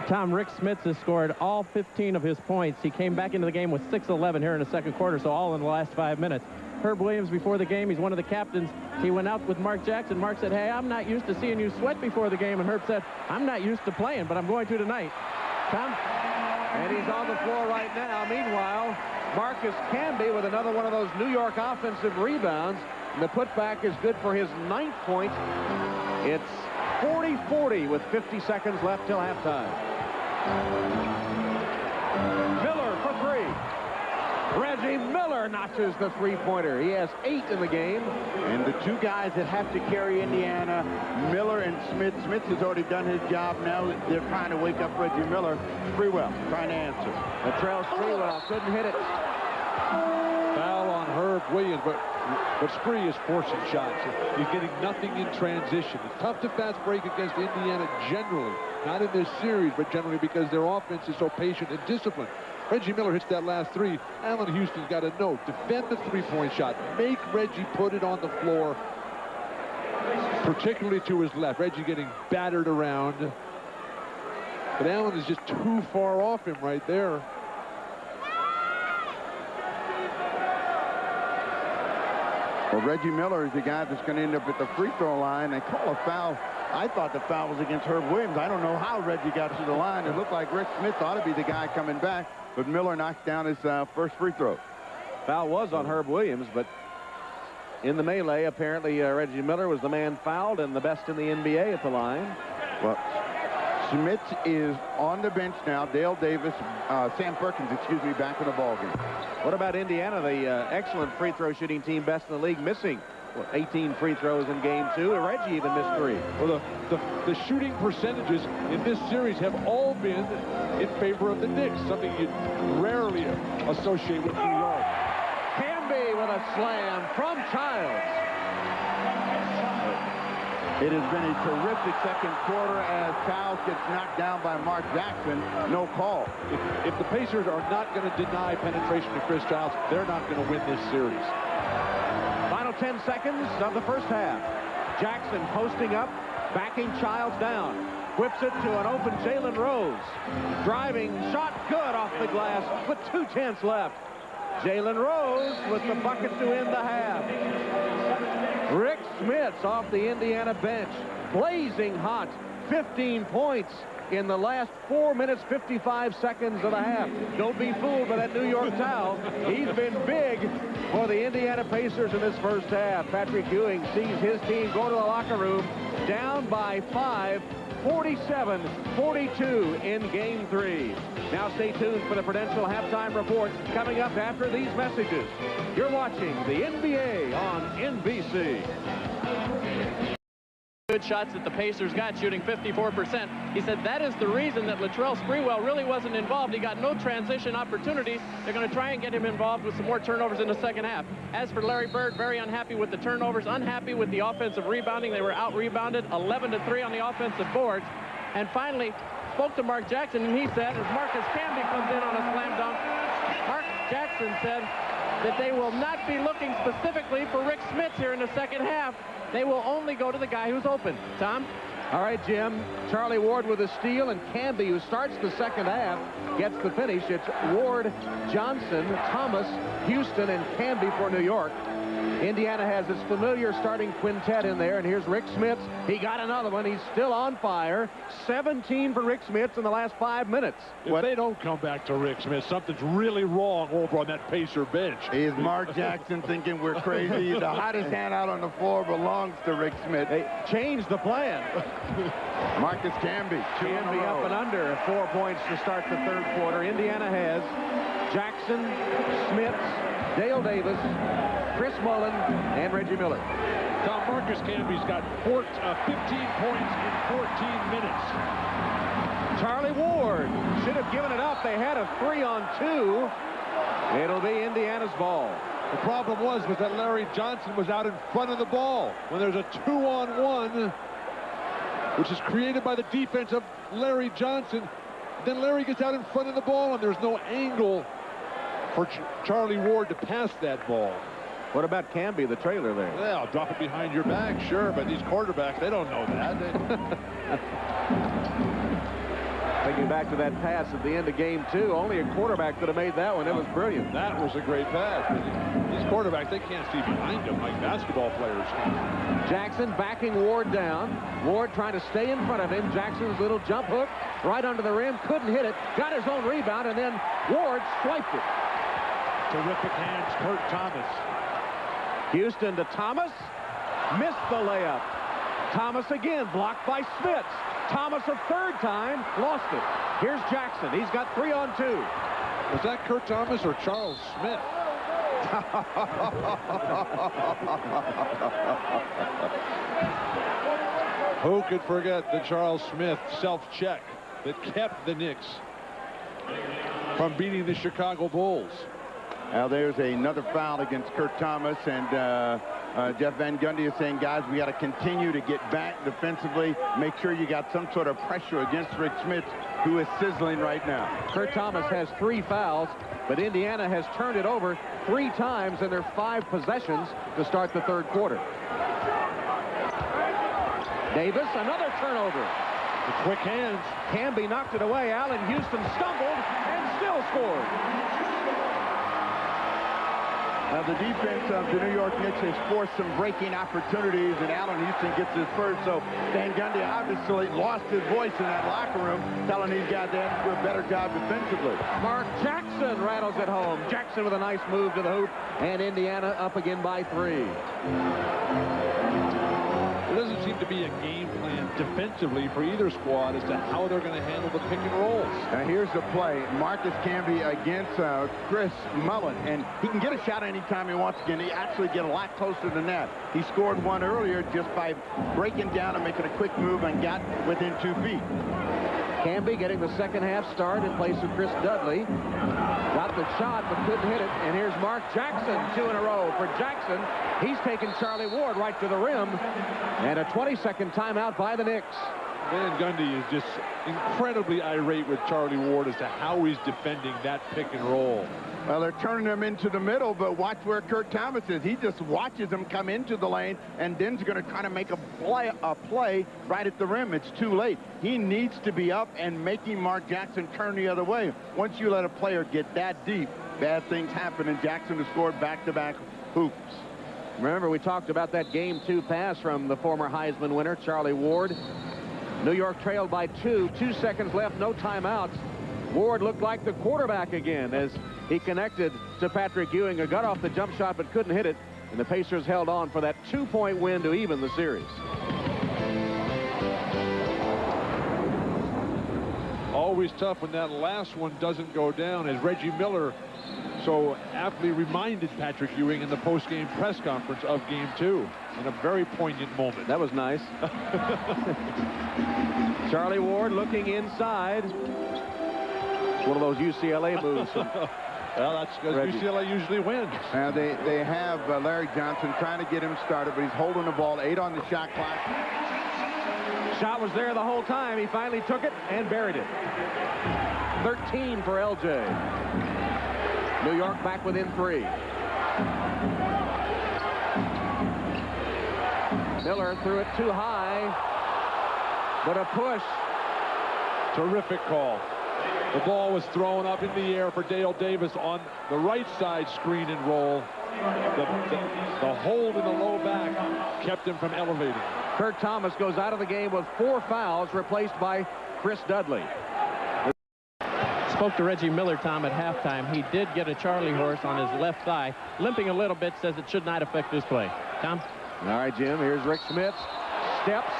Tom, Rick Smits has scored all 15 of his points. He came back into the game with 6-11 here in the second quarter, so all in the last 5 minutes. Herb Williams, before the game, he's one of the captains. He went out with Mark Jackson. Mark said, hey, I'm not used to seeing you sweat before the game. And Herb said, I'm not used to playing, but I'm going to tonight. Tom? And he's on the floor right now. Meanwhile, Marcus Camby with another one of those New York offensive rebounds. And the putback is good for his 9th point. It's 40-40 with 50 seconds left till halftime. Miller for 3. Reggie Miller notches the three-pointer. He has 8 in the game. And the 2 guys that have to carry Indiana, Miller and Smith. Smith has already done his job. Now they're trying to wake up Reggie Miller. Sprewell trying to answer. Latrell Sprewell couldn't hit it. Foul on Herb Williams, but Spree is forcing shots. He's getting nothing in transition. It's tough to fast break against Indiana generally. Not in this series, but generally because their offense is so patient and disciplined. Reggie Miller hits that last 3. Allen Houston's got to know, defend the 3-point shot. Make Reggie put it on the floor, particularly to his left. Reggie getting battered around. But Allen is just too far off him right there. Well, Reggie Miller is the guy that's going to end up at the free throw line. They call a foul. I thought the foul was against Herb Williams. I don't know how Reggie got to the line. It looked like Rick Smith ought to be the guy coming back, but Miller knocked down his first free throw. Foul was on Herb Williams, but in the melee, apparently Reggie Miller was the man fouled and the best in the NBA at the line. Well, Smith is on the bench now. Dale Davis, Sam Perkins, excuse me, back in the ballgame. What about Indiana, the excellent free throw shooting team, best in the league, missing 18 free throws in game 2, and Reggie even missed 3. Well, the shooting percentages in this series have all been in favor of the Knicks, something you'd rarely associate with New York. Camby with a slam from Childs. It has been a terrific second quarter as Childs gets knocked down by Mark Jackson. No call. If the Pacers are not going to deny penetration to Chris Childs, they're not going to win this series. Final 10 seconds of the first half. Jackson posting up, backing Childs down. Whips it to an open Jalen Rose. Driving, shot good off the glass with 2:10 left. Jalen Rose with the bucket to end the half. Rick Smits off the Indiana bench, blazing hot, 15 points in the last 4 minutes, 55 seconds of the half. Don't be fooled by that New York towel. He's been big for the Indiana Pacers in this first half. Patrick Ewing sees his team go to the locker room, down by 5, 47-42 in game 3. Now stay tuned for the Prudential halftime report coming up after these messages. You're watching the NBA on NBC. good shots that the Pacers got, shooting 54%. He said that is the reason that Latrell Sprewell really wasn't involved. He got no transition opportunities. They're going to try and get him involved with some more turnovers in the second half. As for Larry Bird, very unhappy with the turnovers, unhappy with the offensive rebounding. They were out-rebounded 11-3 on the offensive boards. And finally, spoke to Mark Jackson, and he said, as Marcus Camby comes in on a slam dunk, Mark Jackson said that they will not be looking specifically for Rick Smits here in the second half. They will only go to the guy who's open. Tom? All right, Jim. Charlie Ward with a steal, and Camby, who starts the second half, gets the finish. It's Ward, Johnson, Thomas, Houston, and Camby for New York. Indiana has its familiar starting quintet in there, and here's Rick Smits. He got another one. He's still on fire. 17 for Rick Smits in the last 5 minutes. If they don't come back to Rick Smits, something's really wrong over on that Pacer bench. Is Mark Jackson thinking we're crazy? The hottest hand out on the floor belongs to Rick Smits. They changed the plan. Marcus Camby. Camby up and under. 4 points to start the third quarter. Indiana has Jackson, Smits, Dale Davis, Chris Mullen, and Reggie Miller. Tom, Marcus Camby's got 15 points in 14 minutes. Charlie Ward should have given it up. They had a 3-on-2. It'll be Indiana's ball. The problem was that Larry Johnson was out in front of the ball. When there's a 2-on-1, which is created by the defense of Larry Johnson, then Larry gets out in front of the ball, and there's no angle for Charlie Ward to pass that ball. What about Camby, the trailer there? Well, drop it behind your back, sure, but these quarterbacks, they don't know that. Thinking back to that pass at the end of game 2, only a quarterback could have made that one. It was brilliant. That was a great pass. These quarterbacks, they can't see behind them like basketball players can. Jackson backing Ward down. Ward trying to stay in front of him. Jackson's little jump hook right under the rim. Couldn't hit it. Got his own rebound, and then Ward swiped it. Terrific hands, Kurt Thomas. Houston to Thomas. Missed the layup. Thomas again, blocked by Smits. Thomas a third time, lost it. Here's Jackson. He's got 3-on-2. Was that Kurt Thomas or Charles Smith? Who could forget the Charles Smith self-check that kept the Knicks from beating the Chicago Bulls? Now there's another foul against Kurt Thomas, and Jeff Van Gundy is saying, guys, we got to continue to get back defensively, make sure you got some sort of pressure against Rick Smits, who is sizzling right now. Kurt Thomas has 3 fouls, but Indiana has turned it over 3 times in their 5 possessions to start the third quarter. Davis, another turnover. The quick hands. Camby knocked it away. Allen Houston stumbled and still scored. Now the defense of the New York Knicks has forced some breaking opportunities, and Allen Houston gets his first. So Van Gundy obviously lost his voice in that locker room, telling these guys they have to do a better job defensively. Mark Jackson rattles it home. Jackson with a nice move to the hoop, and Indiana up again by 3. There doesn't seem to be a game plan defensively for either squad as to how they're going to handle the pick and rolls. Now here's the play. Marcus Camby against Chris Mullen, and he can get a shot anytime he wants. Again, he actually get a lot closer than that. He scored one earlier just by breaking down and making a quick move and got within 2 feet. Camby getting the second half start in place of Chris Dudley. Got the shot, but couldn't hit it. And here's Mark Jackson, 2 in a row for Jackson. He's taken Charlie Ward right to the rim. And a 20-second timeout by the Knicks. Van Gundy is just incredibly irate with Charlie Ward as to how he's defending that pick and roll. Well, they're turning him into the middle, but watch where Kurt Thomas is. He just watches him come into the lane, and then's going to try to make a play right at the rim. It's too late. He needs to be up and making Mark Jackson turn the other way. Once you let a player get that deep, bad things happen, and Jackson has scored back-to-back hoops. Remember, we talked about that Game 2 pass from the former Heisman winner, Charlie Ward. New York trailed by 2. 2 seconds left, no timeouts. Ward looked like the quarterback again as he connected to Patrick Ewing, who got off the jump shot but couldn't hit it. And the Pacers held on for that 2-point win to even the series. Always tough when that last one doesn't go down, as Reggie Miller so aptly reminded Patrick Ewing in the post-game press conference of Game 2 in a very poignant moment. That was nice. Charlie Ward looking inside. It's one of those UCLA moves. Well, that's because UCLA usually wins. They have Larry Johnson trying to get him started, but he's holding the ball, 8 on the shot clock. Shot was there the whole time. He finally took it and buried it. 13 for LJ. New York back within 3. Miller threw it too high, but a push. Terrific call. The ball was thrown up in the air for Dale Davis on the right side screen and roll. The hold in the low back kept him from elevating. Kurt Thomas goes out of the game with 4 fouls, replaced by Chris Dudley. Spoke to Reggie Miller, Tom, at halftime. He did get a Charlie horse on his left thigh. Limping a little bit, says it should not affect this play. Tom? All right, Jim, here's Rick Smits. Steps.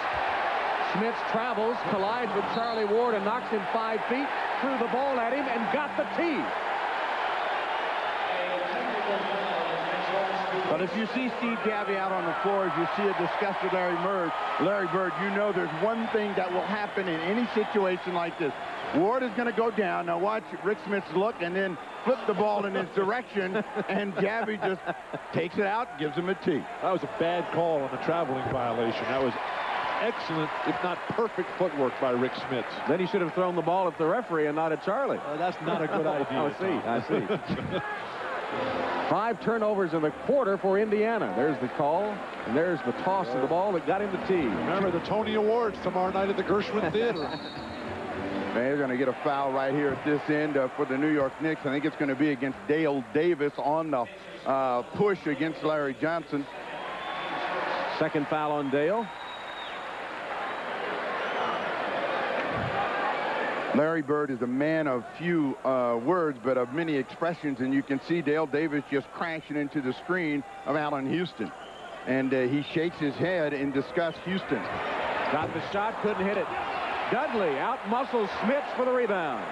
Smits travels, collides with Charlie Ward and knocks him 5 feet. Threw the ball at him and got the tee. But if you see Steve Gavi out on the floor, as you see a disgusted Larry Bird, you know there's one thing that will happen in any situation like this. Ward is going to go down. Now watch Rick Smits look and then flip the ball in his direction, and Gavi just takes it out, gives him a tee. That was a bad call on the traveling violation. That was excellent, if not perfect, footwork by Rick Smits. Then he should have thrown the ball at the referee and not at Charlie. That's not a good idea. I see. 5 turnovers in the quarter for Indiana. There's the call, and there's the toss of the ball that got him the tee. Remember the Tony Awards tomorrow night at the Gershwin Theater. They're going to get a foul right here at this end for the New York Knicks. I think it's going to be against Dale Davis on the push against Larry Johnson. Second foul on Dale. Larry Bird is a man of few words, but of many expressions, and you can see Dale Davis just crashing into the screen of Allen Houston. And he shakes his head in disgust. Houston got the shot, couldn't hit it. Dudley out-muscles Smits for the rebound.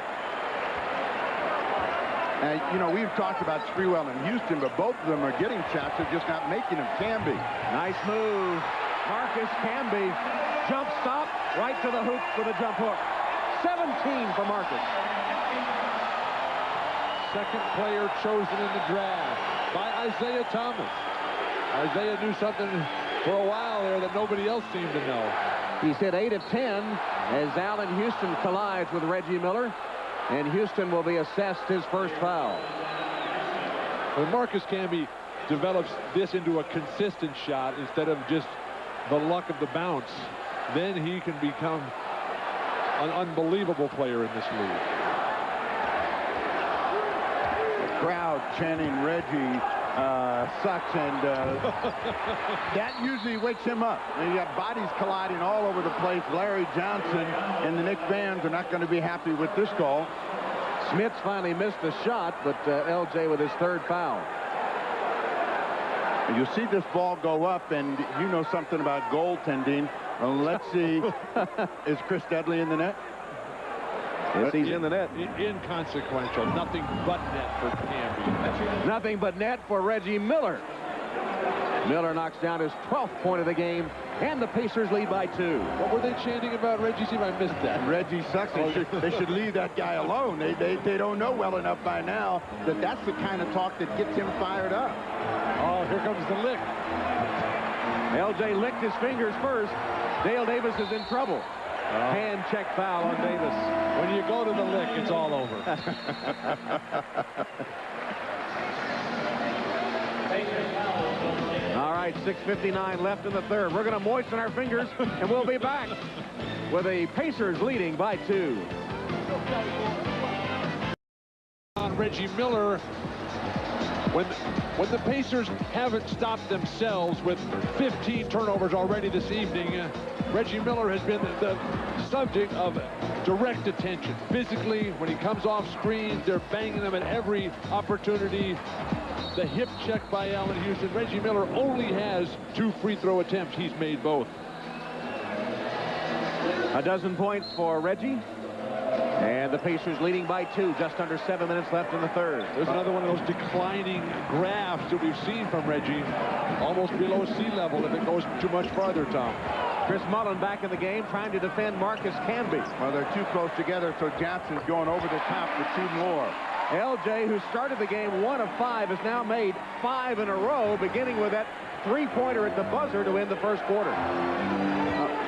You know, we've talked about Sprewell and Houston, but both of them are getting shots. They're just not making them. Camby. Nice move. Marcus Camby. Jump stop right to the hoop for the jump hook. 17 for Marcus. Second player chosen in the draft by Isaiah Thomas. Isaiah knew something for a while there that nobody else seemed to know. He's hit 8 of 10 as Allen Houston collides with Reggie Miller, and Houston will be assessed his first foul. When Marcus Camby develops this into a consistent shot instead of just the luck of the bounce, then he can become an unbelievable player in this league. The crowd chanting Reggie sucks, and that usually wakes him up. You got bodies colliding all over the place. Larry Johnson and the Knicks fans are not going to be happy with this call. Smits finally missed the shot, but LJ with his 3rd foul. You see this ball go up, and you know something about goaltending. Let's see. Is Chris Dudley in the net? Yes, he's in the net. Inconsequential. Nothing but net for Camby. Nothing but net for Reggie Miller. Miller knocks down his 12th point of the game, and the Pacers lead by 2. What were they chanting about Reggie? See if I missed that. Reggie sucks. They should leave that guy alone. They don't know well enough by now that that's the kind of talk that gets him fired up. Oh, here comes the lick. LJ licked his fingers first. Dale Davis is in trouble. Hand check foul on Davis. When you go to the lick, it's all over. All right, 6:59 left in the 3rd. We're going to moisten our fingers, and we'll be back with the Pacers leading by 2. On Reggie Miller, when the Pacers haven't stopped themselves with 15 turnovers already this evening, Reggie Miller has been the subject of direct attention. Physically, when he comes off screens, they're banging him at every opportunity. The hip check by Allen Houston. Reggie Miller only has 2 free throw attempts. He's made both. A dozen points for Reggie. And the Pacers leading by 2, just under 7 minutes left in the third. There's another one of those declining graphs that we've seen from Reggie, almost below sea level if it goes too much farther, Tom. Chris Mullen back in the game, trying to defend Marcus Camby. Well, they're too close together, so Johnson's going over the top for 2 more. LJ, who started the game 1 of 5, has now made 5 in a row, beginning with that three-pointer at the buzzer to end the first quarter.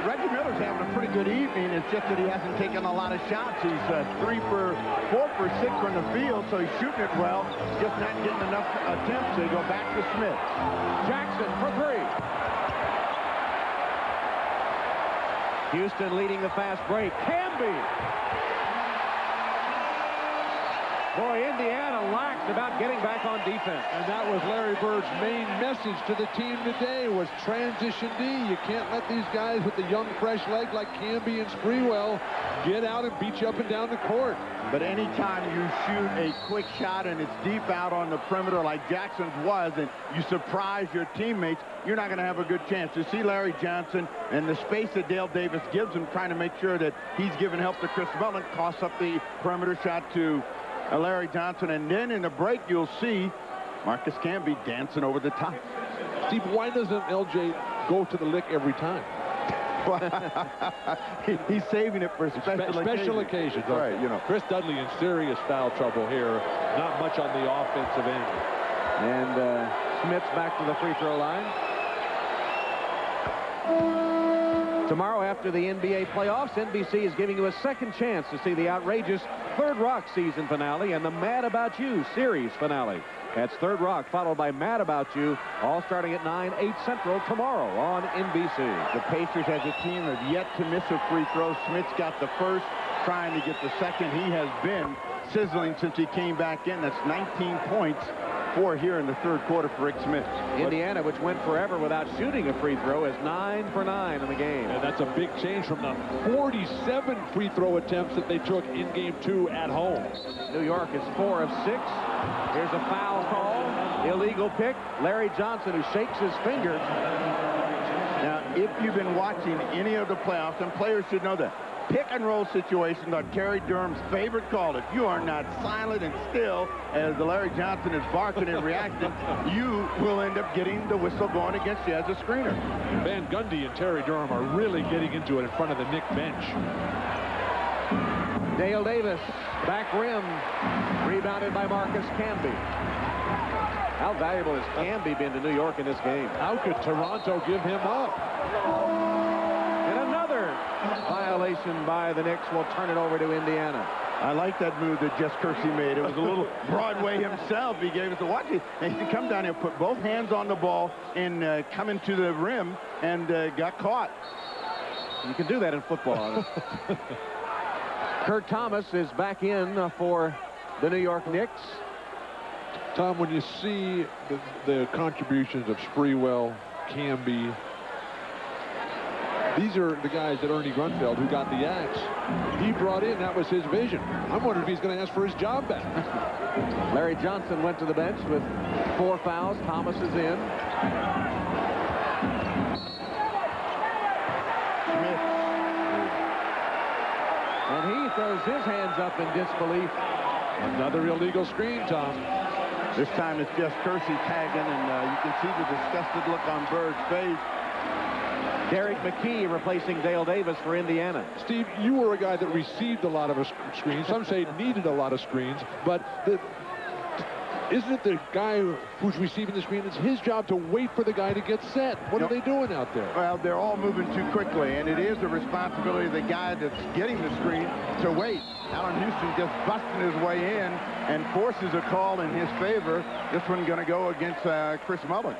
Reggie Miller's having a pretty good evening. It's just that he hasn't taken a lot of shots. He's 4 for 6 from the field, so he's shooting it well, just not getting enough attempts. They go back to Smith. Jackson for 3. Houston leading the fast break. Camby. Boy, Indiana lax about getting back on defense. And that was Larry Bird's main message to the team today was transition D. You can't let these guys with the young, fresh legs like Camby and Sprewell get out and beat you up and down the court. But anytime you shoot a quick shot and it's deep out on the perimeter like Jackson's was, and you surprise your teammates, you're not going to have a good chance. You see Larry Johnson and the space that Dale Davis gives him, trying to make sure that he's giving help to Chris Mullen, costs up the perimeter shot to Larry Johnson, and then in the break you'll see Marcus Camby dancing over the top. Steve, why doesn't LJ go to the lick every time? He's saving it for special occasions. Right, you know. Chris Dudley in serious foul trouble here. Not much on the offensive end. And Smith's back to the free throw line. Tomorrow, after the NBA playoffs, NBC is giving you a second chance to see the outrageous Third Rock season finale and the Mad About You series finale. That's Third Rock, followed by Mad About You, all starting at 9, 8 Central tomorrow on NBC. The Pacers as a team have yet to miss a free throw. Smith's got the first, trying to get the second. He has been sizzling since he came back in. That's 19 points. 4 here in the third quarter for Rick Smith. Indiana, which went forever without shooting a free throw, is 9 for 9 in the game. And that's a big change from the 47 free throw attempts that they took in game 2 at home. New York is 4 of 6. Here's a foul call. Illegal pick. Larry Johnson, who shakes his finger. Now, if you've been watching any of the playoffs, and players should know that, pick and roll situations are Terry Durham's favorite call. If you are not silent and still as the Larry Johnson is barking and reacting, you will end up getting the whistle going against you as a screener. Van Gundy and Terry Durham are really getting into it in front of the Knick bench. Dale Davis, back rim, rebounded by Marcus Camby. How valuable has Camby been to New York in this game? How could Toronto give him up? And another violation by the Knicks will turn it over to Indiana. I like that move that Jess Kersey made. It was a little Broadway himself. He gave us a watch. And he come down here, put both hands on the ball, and come into the rim and got caught. You can do that in football. Kurt Thomas is back in for the New York Knicks. Tom, when you see the contributions of Sprewell, Camby, these are the guys that Ernie Grunfeld, who got the axe, he brought in. That was his vision. I'm wondering if he's going to ask for his job back. Larry Johnson went to the bench with 4 fouls. Thomas is in. Smith. And he throws his hands up in disbelief. Another illegal screen, Tom. This time it's just Kersey tagging, and you can see the disgusted look on Bird's face. Derek McKee replacing Dale Davis for Indiana. Steve, you were a guy that received a lot of screens. Some say needed a lot of screens, but isn't it the guy who's receiving the screen? It's his job to wait for the guy to get set. What are they doing out there? Well, they're all moving too quickly, and it is the responsibility of the guy that's getting the screen to wait. Allen Houston just busting his way in and forces a call in his favor. This one going to go against Chris Mullen.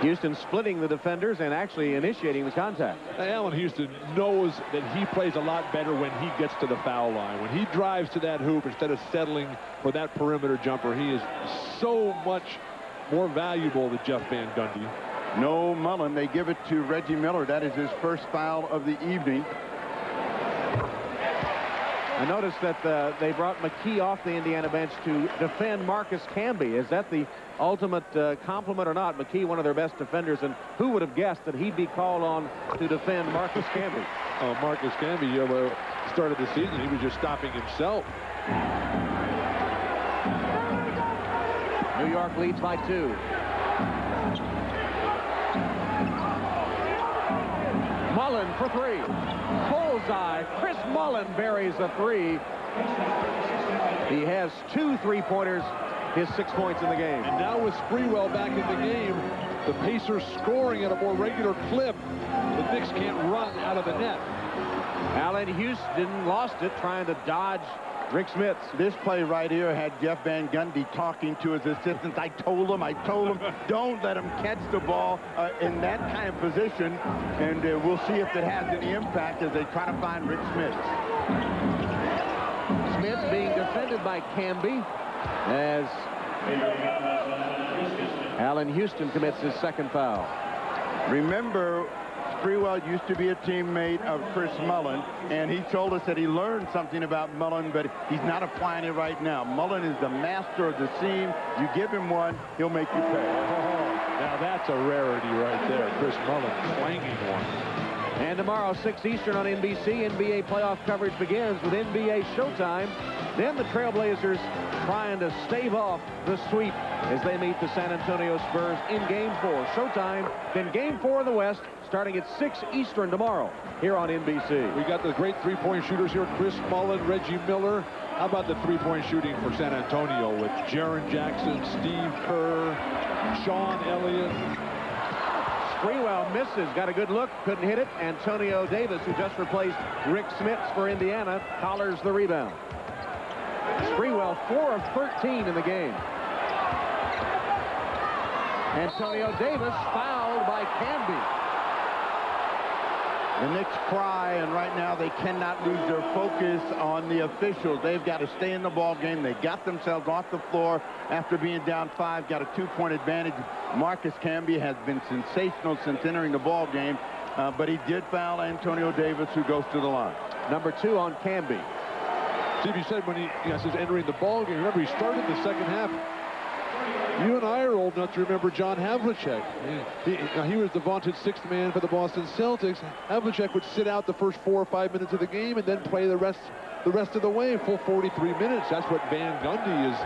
Houston splitting the defenders and actually initiating the contact. Allen Houston knows that he plays a lot better when he gets to the foul line. When he drives to that hoop instead of settling for that perimeter jumper, he is so much more valuable than Jeff Van Gundy. No Mullen. They give it to Reggie Miller. That is his first foul of the evening. I noticed that they brought McKee off the Indiana bench to defend Marcus Camby. Is that the ultimate compliment or not? McKee, one of their best defenders, and who would have guessed that he'd be called on to defend Marcus Camby? Marcus Camby, started the season, he was just stopping himself. New York leads by 2. Mullen for 3. Bullseye. Chris Mullen buries a 3. He has 2 3-pointers, his 6 points in the game. And now with Sprewell back in the game, the Pacers scoring at a more regular clip. The Knicks can't run out of the net. Allen Houston lost it trying to dodge Rick Smits. This play right here had Jeff Van Gundy talking to his assistants. I told him, don't let him catch the ball in that kind of position. And we'll see if it has any impact as they try to find Rick Smits. Smith being defended by Camby as Allen Houston commits his 2nd foul. Remember, Sprewell used to be a teammate of Chris Mullen, and he told us that he learned something about Mullen, but he's not applying it right now. Mullen is the master of the seam. You give him one, he'll make you pay. Now that's a rarity right there. Chris Mullen slanging one. And tomorrow, 6 Eastern on NBC, NBA playoff coverage begins with NBA Showtime. Then the Trailblazers trying to stave off the sweep as they meet the San Antonio Spurs in Game 4. Showtime, then Game 4 in the West, starting at 6 Eastern tomorrow here on NBC. We got the great 3-point shooters here. Chris Mullen, Reggie Miller. How about the 3-point shooting for San Antonio with Jaren Jackson, Steve Kerr, Sean Elliott. Sprewell misses, got a good look, couldn't hit it. Antonio Davis, who just replaced Rick Smits for Indiana, collars the rebound. Sprewell 4 of 13 in the game. Antonio Davis fouled by Camby. The Knicks cry, and right now they cannot lose their focus on the officials. They've got to stay in the ball game. They got themselves off the floor after being down 5, got a 2-point advantage. Marcus Camby has been sensational since entering the ball game, but he did foul Antonio Davis, who goes to the line. Number 2 on Camby. Steve, you said when he says entering the ball game, remember he started the second half. You and I are old enough to remember John Havlicek. He was the vaunted 6th man for the Boston Celtics. Havlicek would sit out the first 4 or 5 minutes of the game and then play the rest of the way, full 43 minutes. That's what Van Gundy is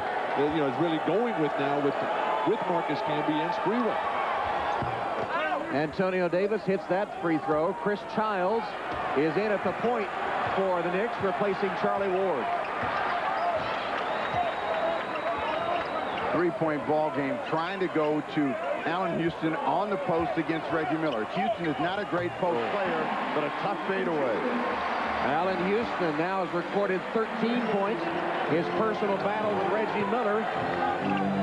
really going with now with Marcus Camby and Sprewell. Antonio Davis hits that free throw. Chris Childs is in at the point for the Knicks, replacing Charlie Ward. 3-point ball game, trying to go to Allen Houston on the post against Reggie Miller. Houston is not a great post player, but a tough fadeaway. Allen Houston now has recorded 13 points. His personal battle with Reggie Miller.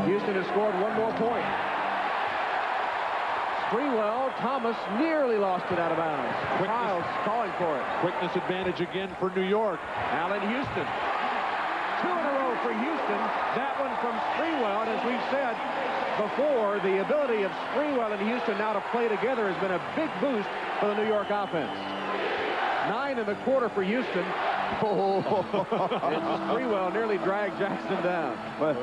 Houston has scored 1 more point. Sprewell, Thomas nearly lost it out of bounds. Childs calling for it. Quickness advantage again for New York. Allen Houston. 2 in a row for Houston. That one from Sprewell. And as we've said before, the ability of Sprewell and Houston now to play together has been a big boost for the New York offense. 9 in the quarter for Houston. And Sprewell nearly dragged Jackson down. But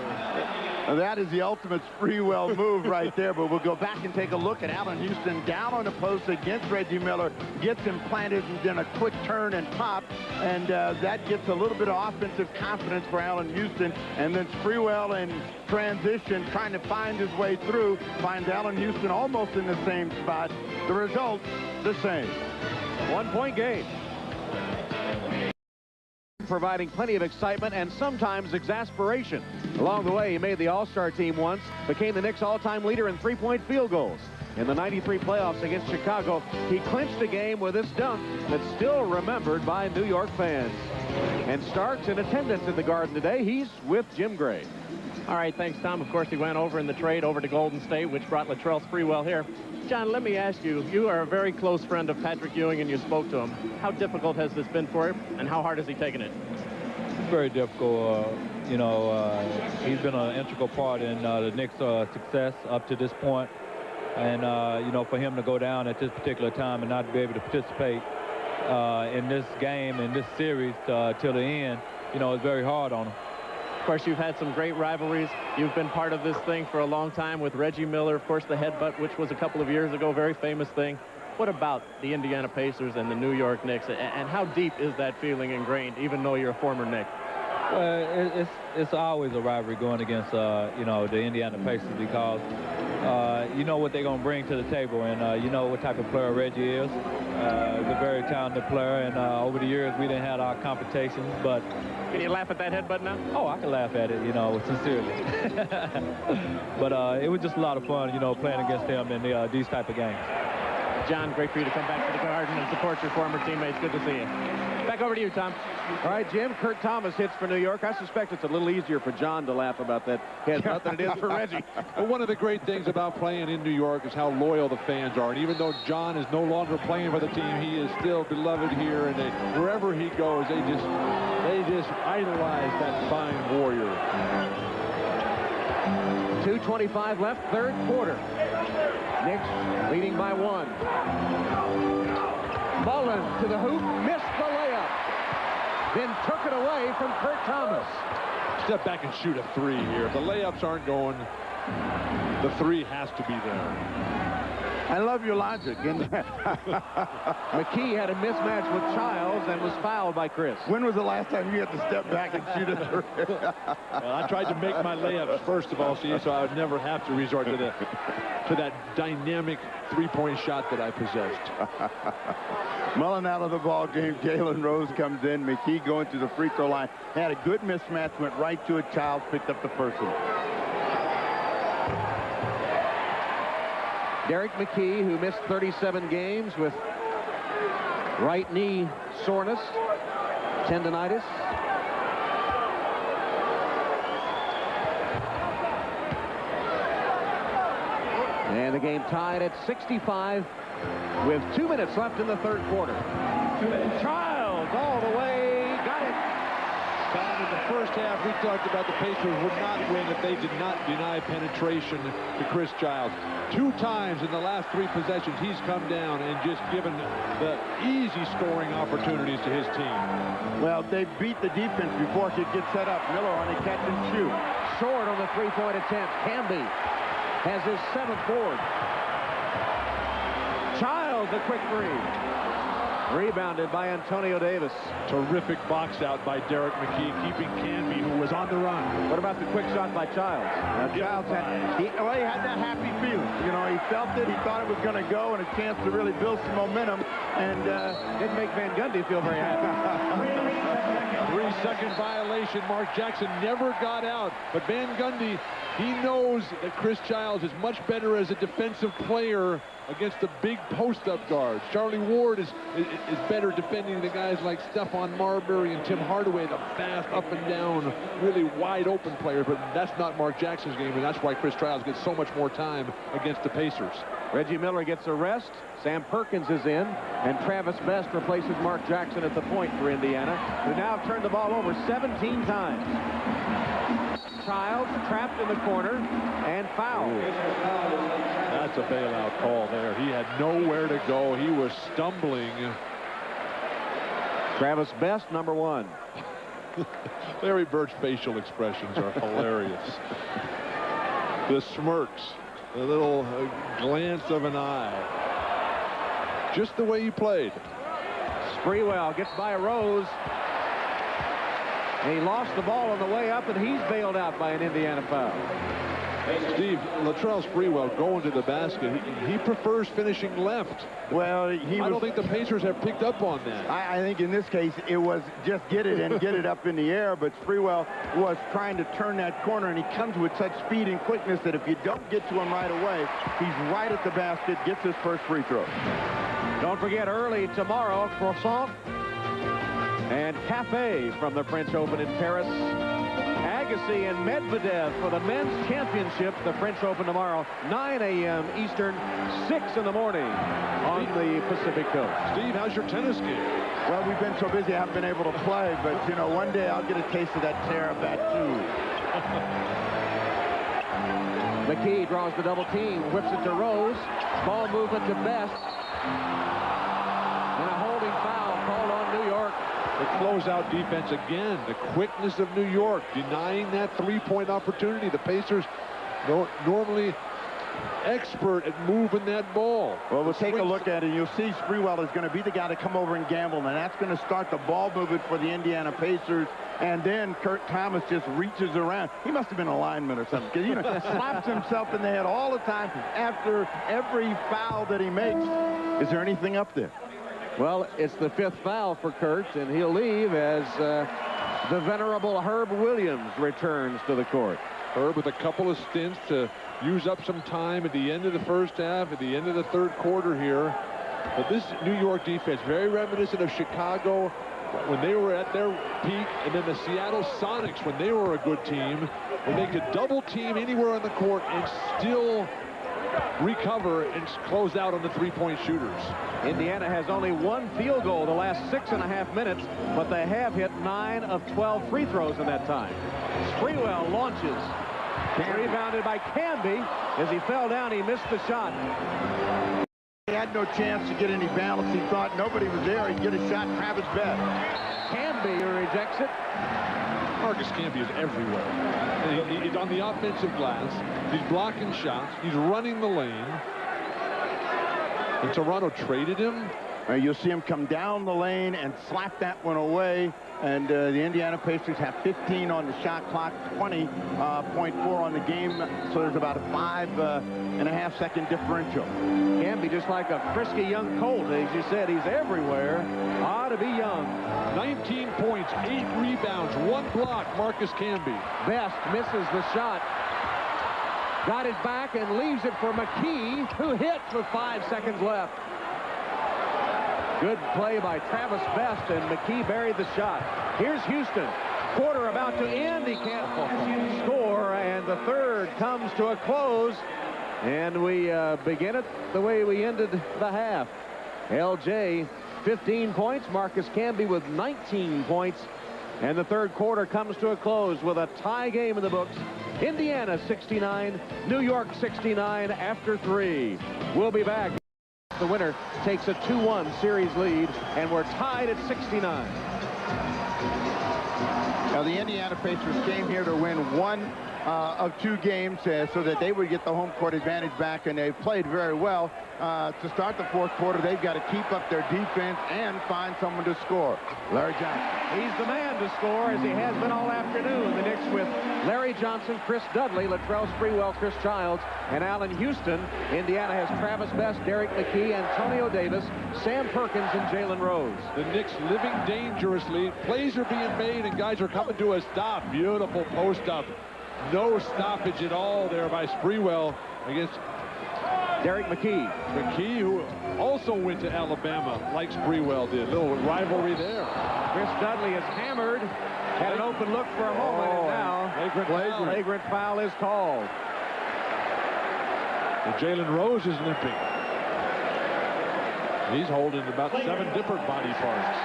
that is the ultimate Sprewell move right there. But we'll go back and take a look at Allen Houston down on the post against Reggie Miller. Gets him planted and then a quick turn and pop. And that gets a little bit of offensive confidence for Allen Houston. And then Sprewell in transition trying to find his way through. Finds Allen Houston almost in the same spot. The result, the same. 1-point game. Providing plenty of excitement and sometimes exasperation. Along the way, he made the All-Star team once, became the Knicks' all-time leader in 3-point field goals. In the '93 playoffs against Chicago, he clinched a game with this dunk that's still remembered by New York fans. And Starks in attendance in the Garden today. He's with Jim Gray. All right, thanks, Tom. Of course, he went over in the trade over to Golden State, which brought Latrell Sprewell here. John, let me ask you, you are a very close friend of Patrick Ewing, and you spoke to him. How difficult has this been for him, and how hard has he taken it? It's very difficult. He's been an integral part in the Knicks' success up to this point. And, for him to go down at this particular time and not be able to participate in this game, in this series till the end, it's very hard on him. Of course, you've had some great rivalries. You've been part of this thing for a long time with Reggie Miller, of course, the headbutt, which was a couple of years ago, very famous thing. What about the Indiana Pacers and the New York Knicks, and how deep is that feeling ingrained, even though you're a former Knick? Well, it's always a rivalry going against, you know, the Indiana Pacers because you know what they're going to bring to the table, and you know what type of player Reggie is. He's a very talented player, and over the years we didn't have our competitions, but... Can you laugh at that headbutt now? Oh, I can laugh at it, you know, sincerely. But it was just a lot of fun, you know, playing against him in these type of games. John, great for you to come back to the Garden and support your former teammates. Good to see you. Back over to you, Tom. All right, Jim. Kurt Thomas hits for New York. I suspect it's a little easier for John to laugh about that headbutt than it is for Reggie. Well, one of the great things about playing in New York is how loyal the fans are. And even though John is no longer playing for the team, he is still beloved here. And wherever he goes, they just idolize that fine warrior. 2:25 left, third quarter. Knicks leading by 1. Mullen to the hoop, missed the layup. Then took it away from Kurt Thomas. Step back and shoot a 3 here. If the layups aren't going, the 3 has to be there. I love your logic. McKee had a mismatch with Childs and was fouled by Chris. When was the last time you had to step back and shoot a 3? Well, I tried to make my layups first of all, Steve, so I would never have to resort to that dynamic three-point shot that I possessed. Mullen out of the ball game. Jalen Rose comes in. McKee going to the free throw line. Had a good mismatch, went right to it. Childs picked up the first one. Derek McKee, who missed 37 games with right knee soreness, tendonitis. And the game tied at 65 with 2 minutes left in the third quarter. Childs all the way, got it. Tom, in the first half, we talked about the Pacers would not win if they did not deny penetration to Chris Childs. 2 times in the last 3 possessions, he's come down and just given the easy scoring opportunities to his team. Well, they beat the defense before it could get set up. Miller on a catch and shoot. Short on the three-point attempt. Camby has his 7th board. Childs, a quick 3. Rebounded by Antonio Davis. Terrific box out by Derek McKee, keeping Canby, who was on the run. What about the quick shot by Childs? Childs he had that happy feeling. You know, he felt it. He thought it was going to go, and a chance to really build some momentum. And didn't make Van Gundy feel very happy. 3-second violation. Mark Jackson never got out. But Van Gundy, he knows that Chris Childs is much better as a defensive player against the big post-up guards. Charlie Ward is better defending the guys like Stephon Marbury and Tim Hardaway, the fast up and down, really wide open players. But that's not Mark Jackson's game, and that's why Chris Childs gets so much more time against the Pacers. Reggie Miller gets a rest. Sam Perkins is in, and Travis Best replaces Mark Jackson at the point for Indiana, who now have turned the ball over 17 times. Childs trapped in the corner and fouled. That's a bailout call there. He had nowhere to go. He was stumbling. Travis Best, number 1. Larry Bird's facial expressions are hilarious. The smirks, the little glance of an eye. Just the way he played. Sprewell gets by Rose. And he lost the ball on the way up, and he's bailed out by an Indiana foul. Steve, Latrell Sprewell going to the basket. He prefers finishing left. Well, I don't think the Pacers have picked up on that. I think in this case it was just get it and get it up in the air, but Sprewell was trying to turn that corner, and he comes with such speed and quickness that if you don't get to him right away, he's right at the basket, gets his first free throw. Don't forget, early tomorrow, croissant and cafe from the French Open in Paris. Agassi and Medvedev for the men's championship. The French Open tomorrow, 9 a.m. Eastern, 6 in the morning on the Pacific Coast. Steve, how's your tennis game? Well, we've been so busy I haven't been able to play, but, you know, one day I'll get a taste of that tear of that too. McKee draws the double team, whips it to Rose. Ball movement to Best. And a holding foul called on New York. The closeout defense again. The quickness of New York denying that three-point opportunity. The Pacers normally expert at moving that ball. Well, we'll take a look at it. You'll see Sprewell is going to be the guy to come over and gamble, and that's going to start the ball movement for the Indiana Pacers. And then Kurt Thomas just reaches around. He must have been a lineman or something, because, you know, slaps himself in the head all the time after every foul that he makes. Is there anything up there? Well, it's the 5th foul for Kurt, and he'll leave as the venerable Herb Williams returns to the court. Herb with a couple of stints to use up some time at the end of the first half, at the end of the third quarter here. But this New York defense, very reminiscent of Chicago when they were at their peak, and then the Seattle Sonics when they were a good team, when they could double team anywhere on the court and still recover and close out on the three-point shooters. Indiana has only 1 field goal the last 6.5 minutes, but they have hit 9 of 12 free throws in that time. Sprewell launches. Rebounded by Canby. As he fell down, he missed the shot. He had no chance to get any balance. He thought nobody was there. He'd get a shot. Travis Best. Canby rejects it. Marcus Camby is everywhere. He's on the offensive glass. He's blocking shots. He's running the lane. And Toronto traded him. You'll see him come down the lane and slap that one away. And the Indiana Pacers have 15 on the shot clock, 20.4 on the game. So there's about a 5.5 second differential. Canby just like a frisky young colt. As you said, he's everywhere. Ought to be young. 19 points, 8 rebounds, 1 block, Marcus Camby. Best misses the shot. Got it back and leaves it for McKee, who hits with 5 seconds left. Good play by Travis Best, and McKee buried the shot. Here's Houston. Quarter about to end. He can't score, and the third comes to a close. And we begin it the way we ended the half. LJ, 15 points. Marcus Camby with 19 points. And the third quarter comes to a close with a tie game in the books. Indiana 69, New York 69 after 3. We'll be back. The winner takes a 2-1 series lead, and we're tied at 69. Now, the Indiana Pacers came here to win 1 of 2 games so that they would get the home court advantage back, and they played very well. To start the fourth quarter, they've got to keep up their defense and find someone to score. Larry Johnson. He's the man to score, as he has been all afternoon. The Knicks with Larry Johnson, Chris Dudley, Latrell Sprewell, Chris Childs, and Allen Houston. Indiana has Travis Best, Derek McKee, Antonio Davis, Sam Perkins, and Jalen Rose. The Knicks living dangerously. Plays are being made, and guys are coming to a stop. Beautiful post-up. No stoppage at all there by Sprewell against Derek McKee. McKee, who also went to Alabama like Sprewell did. A little rivalry there. Chris Dudley is hammered. Had an open look for a moment, and now flagrant foul is called. And Jalen Rose is limping. He's holding about 7 different body parts.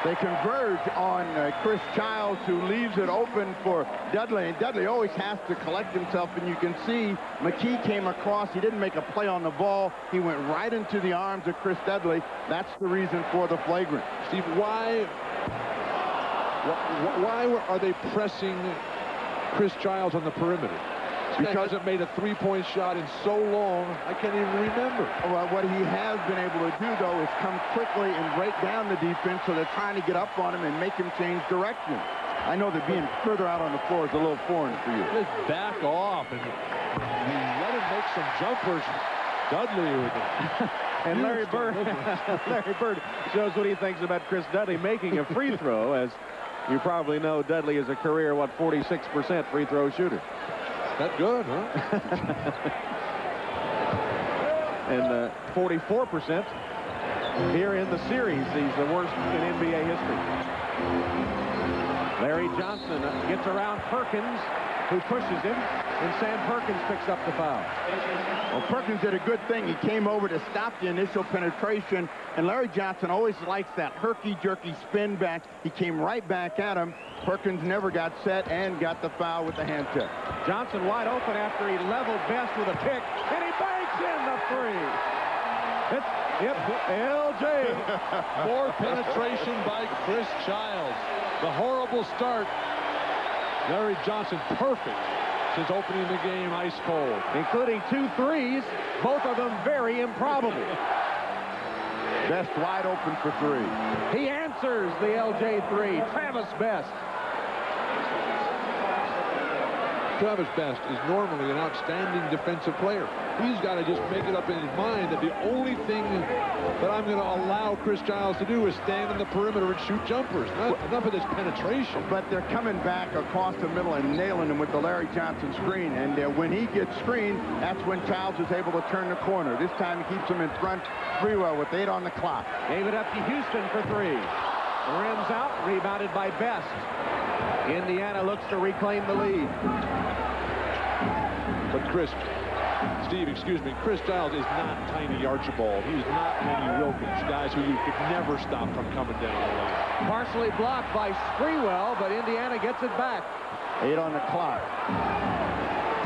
They converge on Chris Childs, who leaves it open for Dudley. And Dudley always has to collect himself, and you can see McKee came across. He didn't make a play on the ball. He went right into the arms of Chris Dudley. That's the reason for the flagrant. Steve, why are they pressing Chris Childs on the perimeter? Because it made a 3-point shot in so long, I can't even remember. Well, what he has been able to do, though, is come quickly and break down the defense, so they're trying to get up on him and make him change direction. I know that being further out on the floor is a little foreign for you. Just back off and let him make some jumpers. Dudley with and Larry Bird shows what he thinks about Chris Dudley making a free throw. As you probably know, Dudley is a career, 46% free throw shooter. That good, huh? And 44% here in the series. He's the worst in NBA history. Larry Johnson gets around Perkins, who pushes him, and Sam Perkins picks up the foul. Well, Perkins did a good thing. He came over to stop the initial penetration, and Larry Johnson always likes that herky-jerky spin back. He came right back at him. Perkins never got set and got the foul with the hand check. Johnson wide open after he leveled Best with a pick, and he banks in the 3. It's Yep, LJ. More penetration by Chris Childs. The horrible start. Larry Johnson, perfect since opening the game ice cold. Including 2 threes, both of them very improbable. Best wide open for 3. He answers the LJ 3. Travis Best. Travis Best is normally an outstanding defensive player. He's got to just make it up in his mind that the only thing that I'm going to allow Chris Childs to do is stand in the perimeter and shoot jumpers. Enough of this penetration. But they're coming back across the middle and nailing him with the Larry Johnson screen. And when he gets screened, that's when Childs is able to turn the corner. This time he keeps him in front Sprewell with 8 on the clock. Gave it up to Houston for 3. Rims out, rebounded by Best. Indiana looks to reclaim the lead. But Chris Childs is not Tiny Archibald. He's not Lenny Wilkins, guys who you could never stop from coming down the lane. Partially blocked by Sprewell, but Indiana gets it back. 8 on the clock.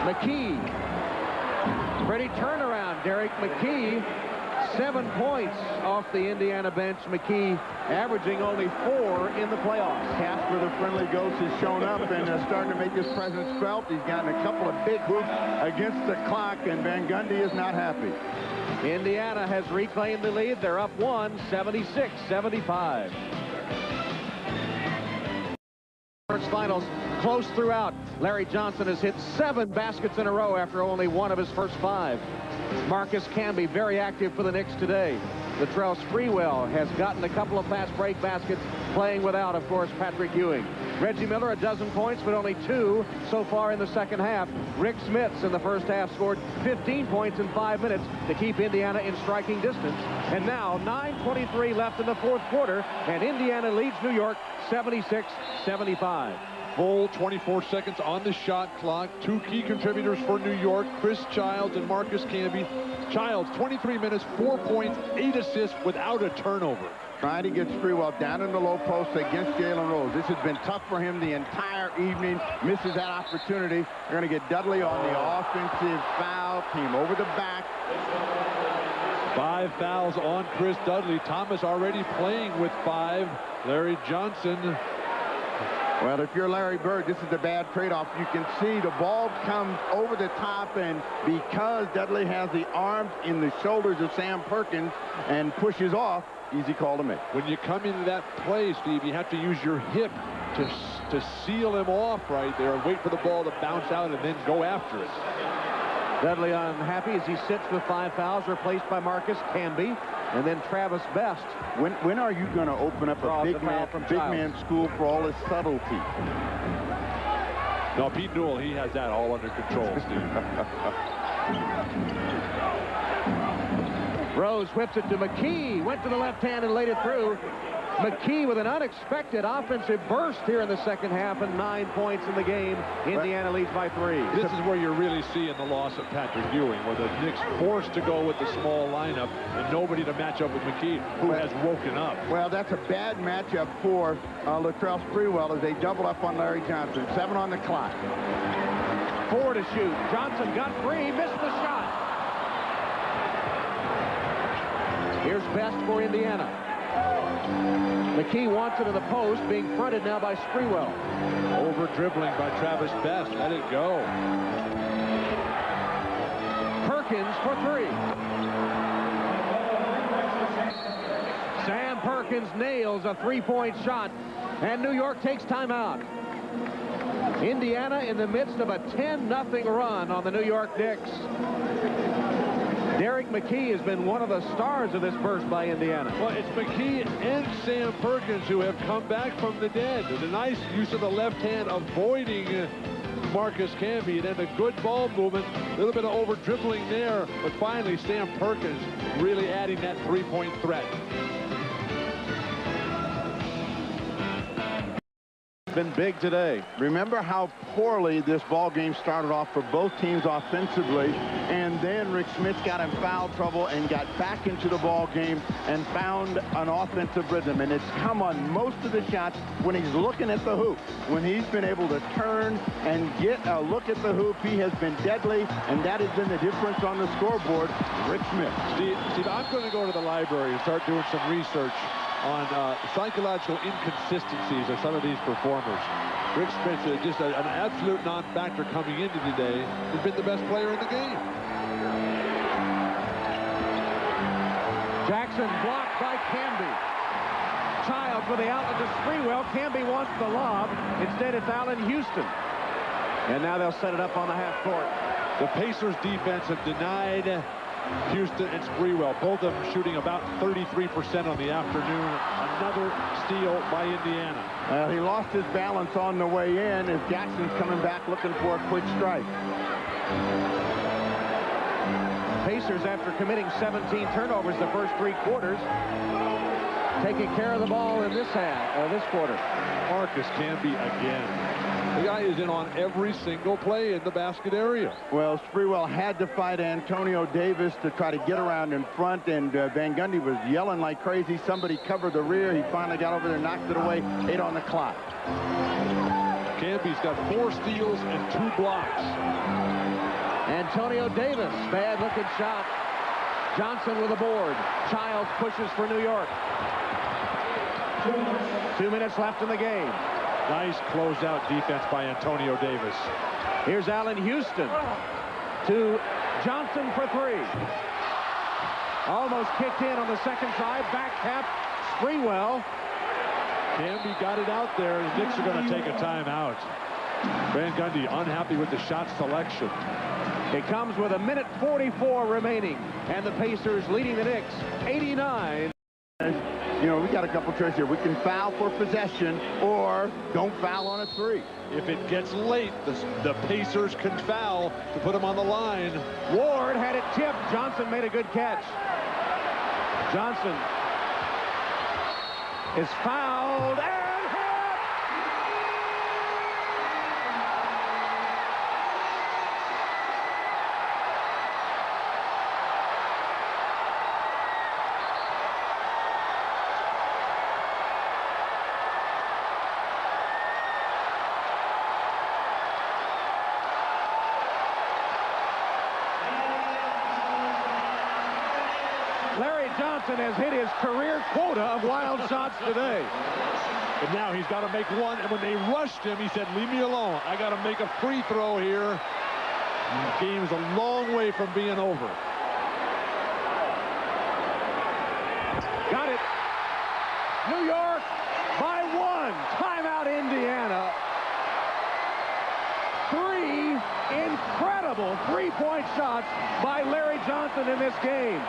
McKee. Pretty turnaround, Derek McKee. 7 points off the Indiana bench. McKee averaging only 4 in the playoffs. Casper, the friendly ghost, has shown up and starting to make his presence felt. He's gotten a couple of big hoops against the clock, and Van Gundy is not happy. Indiana has reclaimed the lead. They're up 1, 76-75. Finals close throughout. Larry Johnson has hit 7 baskets in a row after only 1 of his first 5. Marcus Camby very active for the Knicks today. Latrell Sprewell has gotten a couple of fast break baskets, playing without, of course, Patrick Ewing. Reggie Miller, a dozen points, but only 2 so far in the second half. Rick Smits in the first half scored 15 points in 5 minutes to keep Indiana in striking distance. And now 9:23 left in the fourth quarter, and Indiana leads New York 76-75. Full 24 seconds on the shot clock. 2 key contributors for New York, Chris Childs and Marcus Camby. Childs, 23 minutes, 4 points, 8 assists without a turnover. Trying to get Sprewell down in the low post against Jalen Rose. This has been tough for him the entire evening. Misses that opportunity. They're going to get Dudley on the offensive foul team over the back. 5 fouls on Chris Dudley. Thomas already playing with 5. Larry Johnson. Well, if you're Larry Bird, this is a bad trade-off. You can see the ball comes over the top, and because Dudley has the arms in the shoulders of Sam Perkins and pushes off, easy call to make. When you come into that play, Steve, you have to use your hip to seal him off right there and wait for the ball to bounce out and then go after it. Dudley unhappy as he sits with 5 fouls, replaced by Marcus Camby. And then Travis Best. When are you going to open up a big man school for all his subtlety? No, Pete Newell, he has that all under control, Steve. Rose whips it to McKee. Went to the left hand and laid it through. McKee with an unexpected offensive burst here in the second half, and 9 points in the game. Indiana leads by 3. This is where you're really seeing the loss of Patrick Ewing, where the Knicks forced to go with the small lineup and nobody to match up with McKee, who has woken up. Well, that's a bad matchup for Latrell Sprewell as they double up on Larry Johnson. 7 on the clock. 4 to shoot. Johnson got free, missed the shot. Here's Best for Indiana. McKee wants it in the post, being fronted now by Sprewell. Over dribbling by Travis Best. Let it go. Perkins for 3. Sam Perkins nails a 3-point shot, and New York takes timeout. Indiana in the midst of a 10-0 run on the New York Knicks. Derek McKee has been one of the stars of this burst by Indiana. Well, it's McKee and Sam Perkins who have come back from the dead. The nice use of the left hand, avoiding Marcus Camby, and then a good ball movement, a little bit of over dribbling there, but finally Sam Perkins really adding that 3-point threat. been big today. Remember how poorly this ball game started off for both teams offensively, and then Rick Smith got in foul trouble and got back into the ball game and found an offensive rhythm. And it's come on most of the shots when he's looking at the hoop. When he's been able to turn and get a look at the hoop, he has been deadly, and that has been the difference on the scoreboard. Rick Smith. Steve, I'm going to go to the library and start doing some research on psychological inconsistencies of some of these performers. Rick Smith, just an absolute non-factor coming into today, has been the best player in the game. Jackson blocked by Canby. Childs with the outlet to Sprewell. Canby wants the lob. Instead, it's Allen Houston. And now they'll set it up on the half court. The Pacers defense have denied Houston and Sprewell, both of them shooting about 33% on the afternoon. Another steal by Indiana. He lost his balance on the way in as Jackson's coming back looking for a quick strike. Pacers, after committing 17 turnovers the first 3 quarters, taking care of the ball in this quarter. Marcus Camby again. The guy is in on every single play in the basket area. Well, Sprewell had to fight Antonio Davis to try to get around in front, and Van Gundy was yelling like crazy. Somebody covered the rear. He finally got over there, knocked it away, 8 on the clock. Camby's got 4 steals and 2 blocks. Antonio Davis, bad-looking shot. Johnson with a board. Childs pushes for New York. 2 minutes left in the game. Nice closeout defense by Antonio Davis. Here's Allen Houston to Johnson for 3. Almost kicked in on the second side. Back tap. Sprewell. Camby got it out there. The Knicks are going to take a timeout. Van Gundy unhappy with the shot selection. It comes with 1:44 remaining, and the Pacers leading the Knicks 89. You know, we got a couple choices here. We can foul for possession or don't foul on a 3. If it gets late, the Pacers can foul to put them on the line. Ward had it tipped. Johnson made a good catch. Johnson is fouled and hit. Johnson has hit his career quota of wild shots today. But now he's got to make one, and when they rushed him, he said, leave me alone. I got to make a free throw here. And the game is a long way from being over. Got it. New York by 1. Timeout, Indiana. 3 incredible three-point shots by Larry Johnson in this game.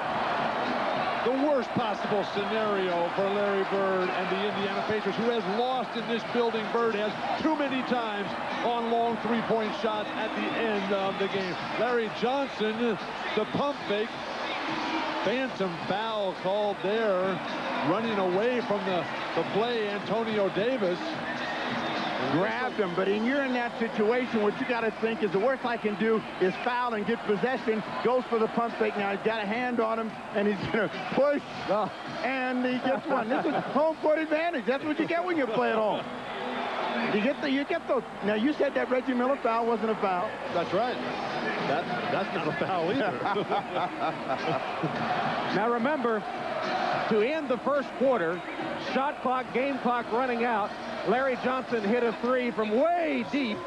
The worst possible scenario for Larry Bird and the Indiana Pacers, who has lost in this building. Bird has too many times on long three-point shots at the end of the game. Larry Johnson, the pump fake. Phantom foul called there. Running away from the play, Antonio Davis. Grabbed him, but you're in that situation, what you got to think is the worst I can do is foul and get possession. Goes for the pump fake. Now he's got a hand on him, and he's going to push, and he gets one. This is home court advantage. That's what you get when you play at home. You get those. Now you said that Reggie Miller foul wasn't a foul. That's right. That's not a foul either. Now remember, to end the first quarter, shot clock, game clock running out. Larry Johnson hit a 3 from way deep.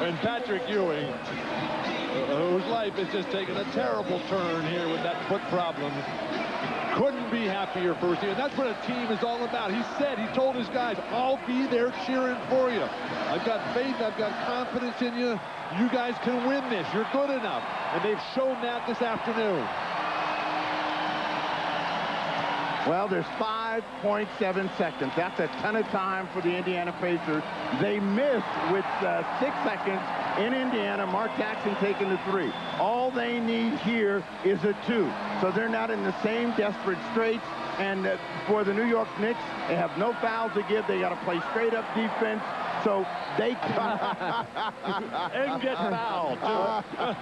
And Patrick Ewing, whose life has just taken a terrible turn here with that foot problem, couldn't be happier for his team. And that's what a team is all about. He told his guys, I'll be there cheering for you. I've got faith, I've got confidence in you. You guys can win this. You're good enough. And they've shown that this afternoon. Well, there's 5.7 seconds. That's a ton of time for the Indiana Pacers. They missed with 6 seconds in Indiana. Mark Jackson taking the 3. All they need here is a 2. So they're not in the same desperate straits. And for the New York Knicks, they have no fouls to give. They got to play straight up defense. So they and get fouled.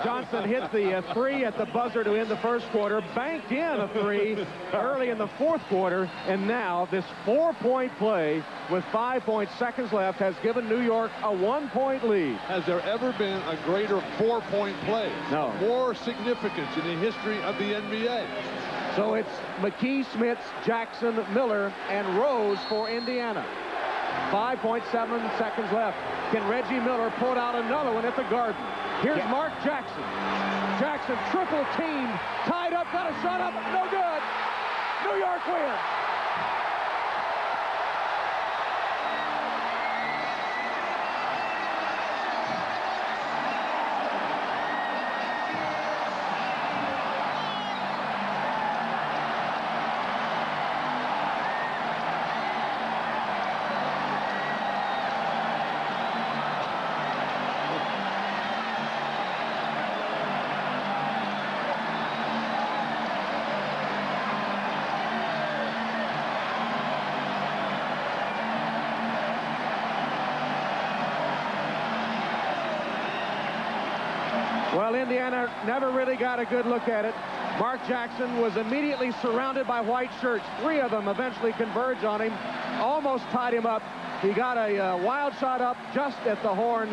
Johnson hit the 3 at the buzzer to end the first quarter, banked in a 3 early in the fourth quarter, and now this 4-point play with 5 seconds left has given New York a 1-point lead. Has there ever been a greater 4-point play? No. More significance in the history of the NBA. So it's McKee, Smits, Jackson, Miller, and Rose for Indiana. 5.7 seconds left. Can Reggie Miller put out another one at the Garden? Here's Mark Jackson. Jackson triple teamed, tied up, got a shot up, no good. New York wins. Well, Indiana never really got a good look at it. Mark Jackson was immediately surrounded by white shirts. 3 of them eventually converged on him, almost tied him up. He got a wild shot up just at the horn.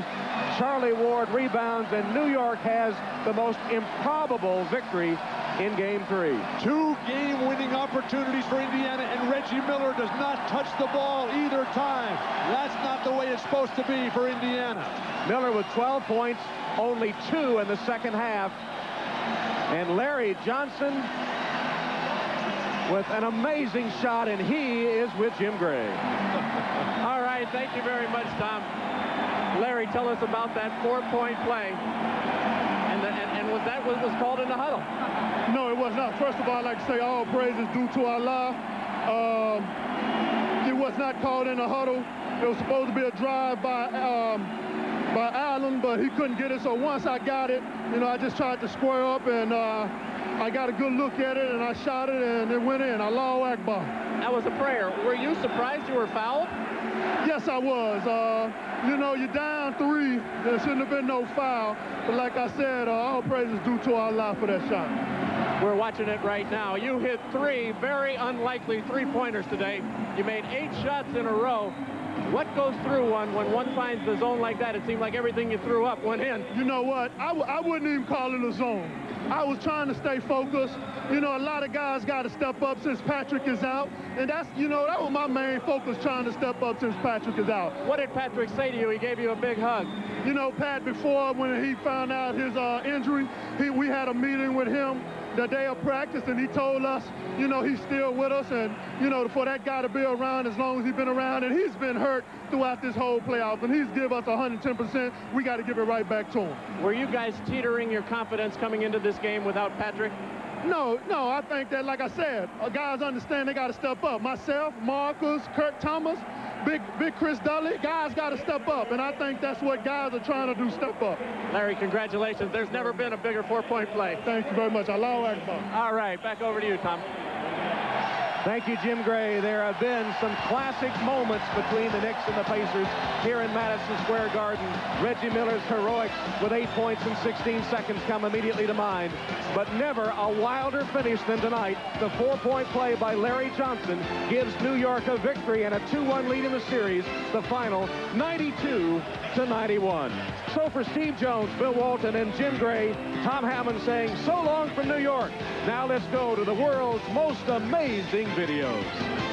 Charlie Ward rebounds, and New York has the most improbable victory in Game 3. 2 game-winning opportunities for Indiana, and Reggie Miller does not touch the ball either time. That's not the way it's supposed to be for Indiana. Miller with 12 points, only 2 in the second half. And Larry Johnson with an amazing shot, and he is with Jim Gray. All right, thank you very much, Tom. Larry, tell us about that 4-point play. And was that what was called in the huddle? No, it was not. First of all, I'd like to say all praise is due to Allah. It was not called in the huddle. It was supposed to be a drive by Allen, but he couldn't get it. So once I got it, you know, I just tried to square up, and I got a good look at it, and I shot it, and it went in. Allahu Akbar. That was a prayer. Were you surprised you were fouled? Yes, I was. You know, you're down 3. There shouldn't have been no foul. But like I said, all praise is due to Allah for that shot. We're watching it right now. You hit 3 very unlikely 3-pointers today. You made 8 shots in a row. What goes through one when one finds the zone like that? It seemed like everything you threw up went in. You know what? I wouldn't even call it a zone. I was trying to stay focused. You know, a lot of guys got to step up since Patrick is out. And that's, you know, that was my main focus, trying to step up since Patrick is out. What did Patrick say to you? He gave you a big hug. You know, Pat, before when he found out his injury, we had a meeting with him the day of practice, and he told us, you know, he's still with us, and, you know, for that guy to be around as long as he's been around, and he's been hurt throughout this whole playoff, and he's give us 110%, we got to give it right back to him. Were you guys teetering your confidence coming into this game without Patrick? No, I think that, like I said, guys understand they got to step up. Myself, Marcus, Kurt Thomas, Big Chris Dudley, guys got to step up, and I think that's what guys are trying to do, step up. Larry, congratulations. There's never been a bigger 4-point play. Thank you very much. Allahu Akbar. All right, back over to you, Tom. Thank you, Jim Gray. There have been some classic moments between the Knicks and the Pacers here in Madison Square Garden. Reggie Miller's heroics with 8 points in 16 seconds come immediately to mind. But never a wilder finish than tonight. The 4-point play by Larry Johnson gives New York a victory and a 2-1 lead in the series. The final, 92-91. So for Steve Jones, Bill Walton, and Jim Gray, Tom Hammond saying so long from New York. Now let's go to the world's most amazing videos.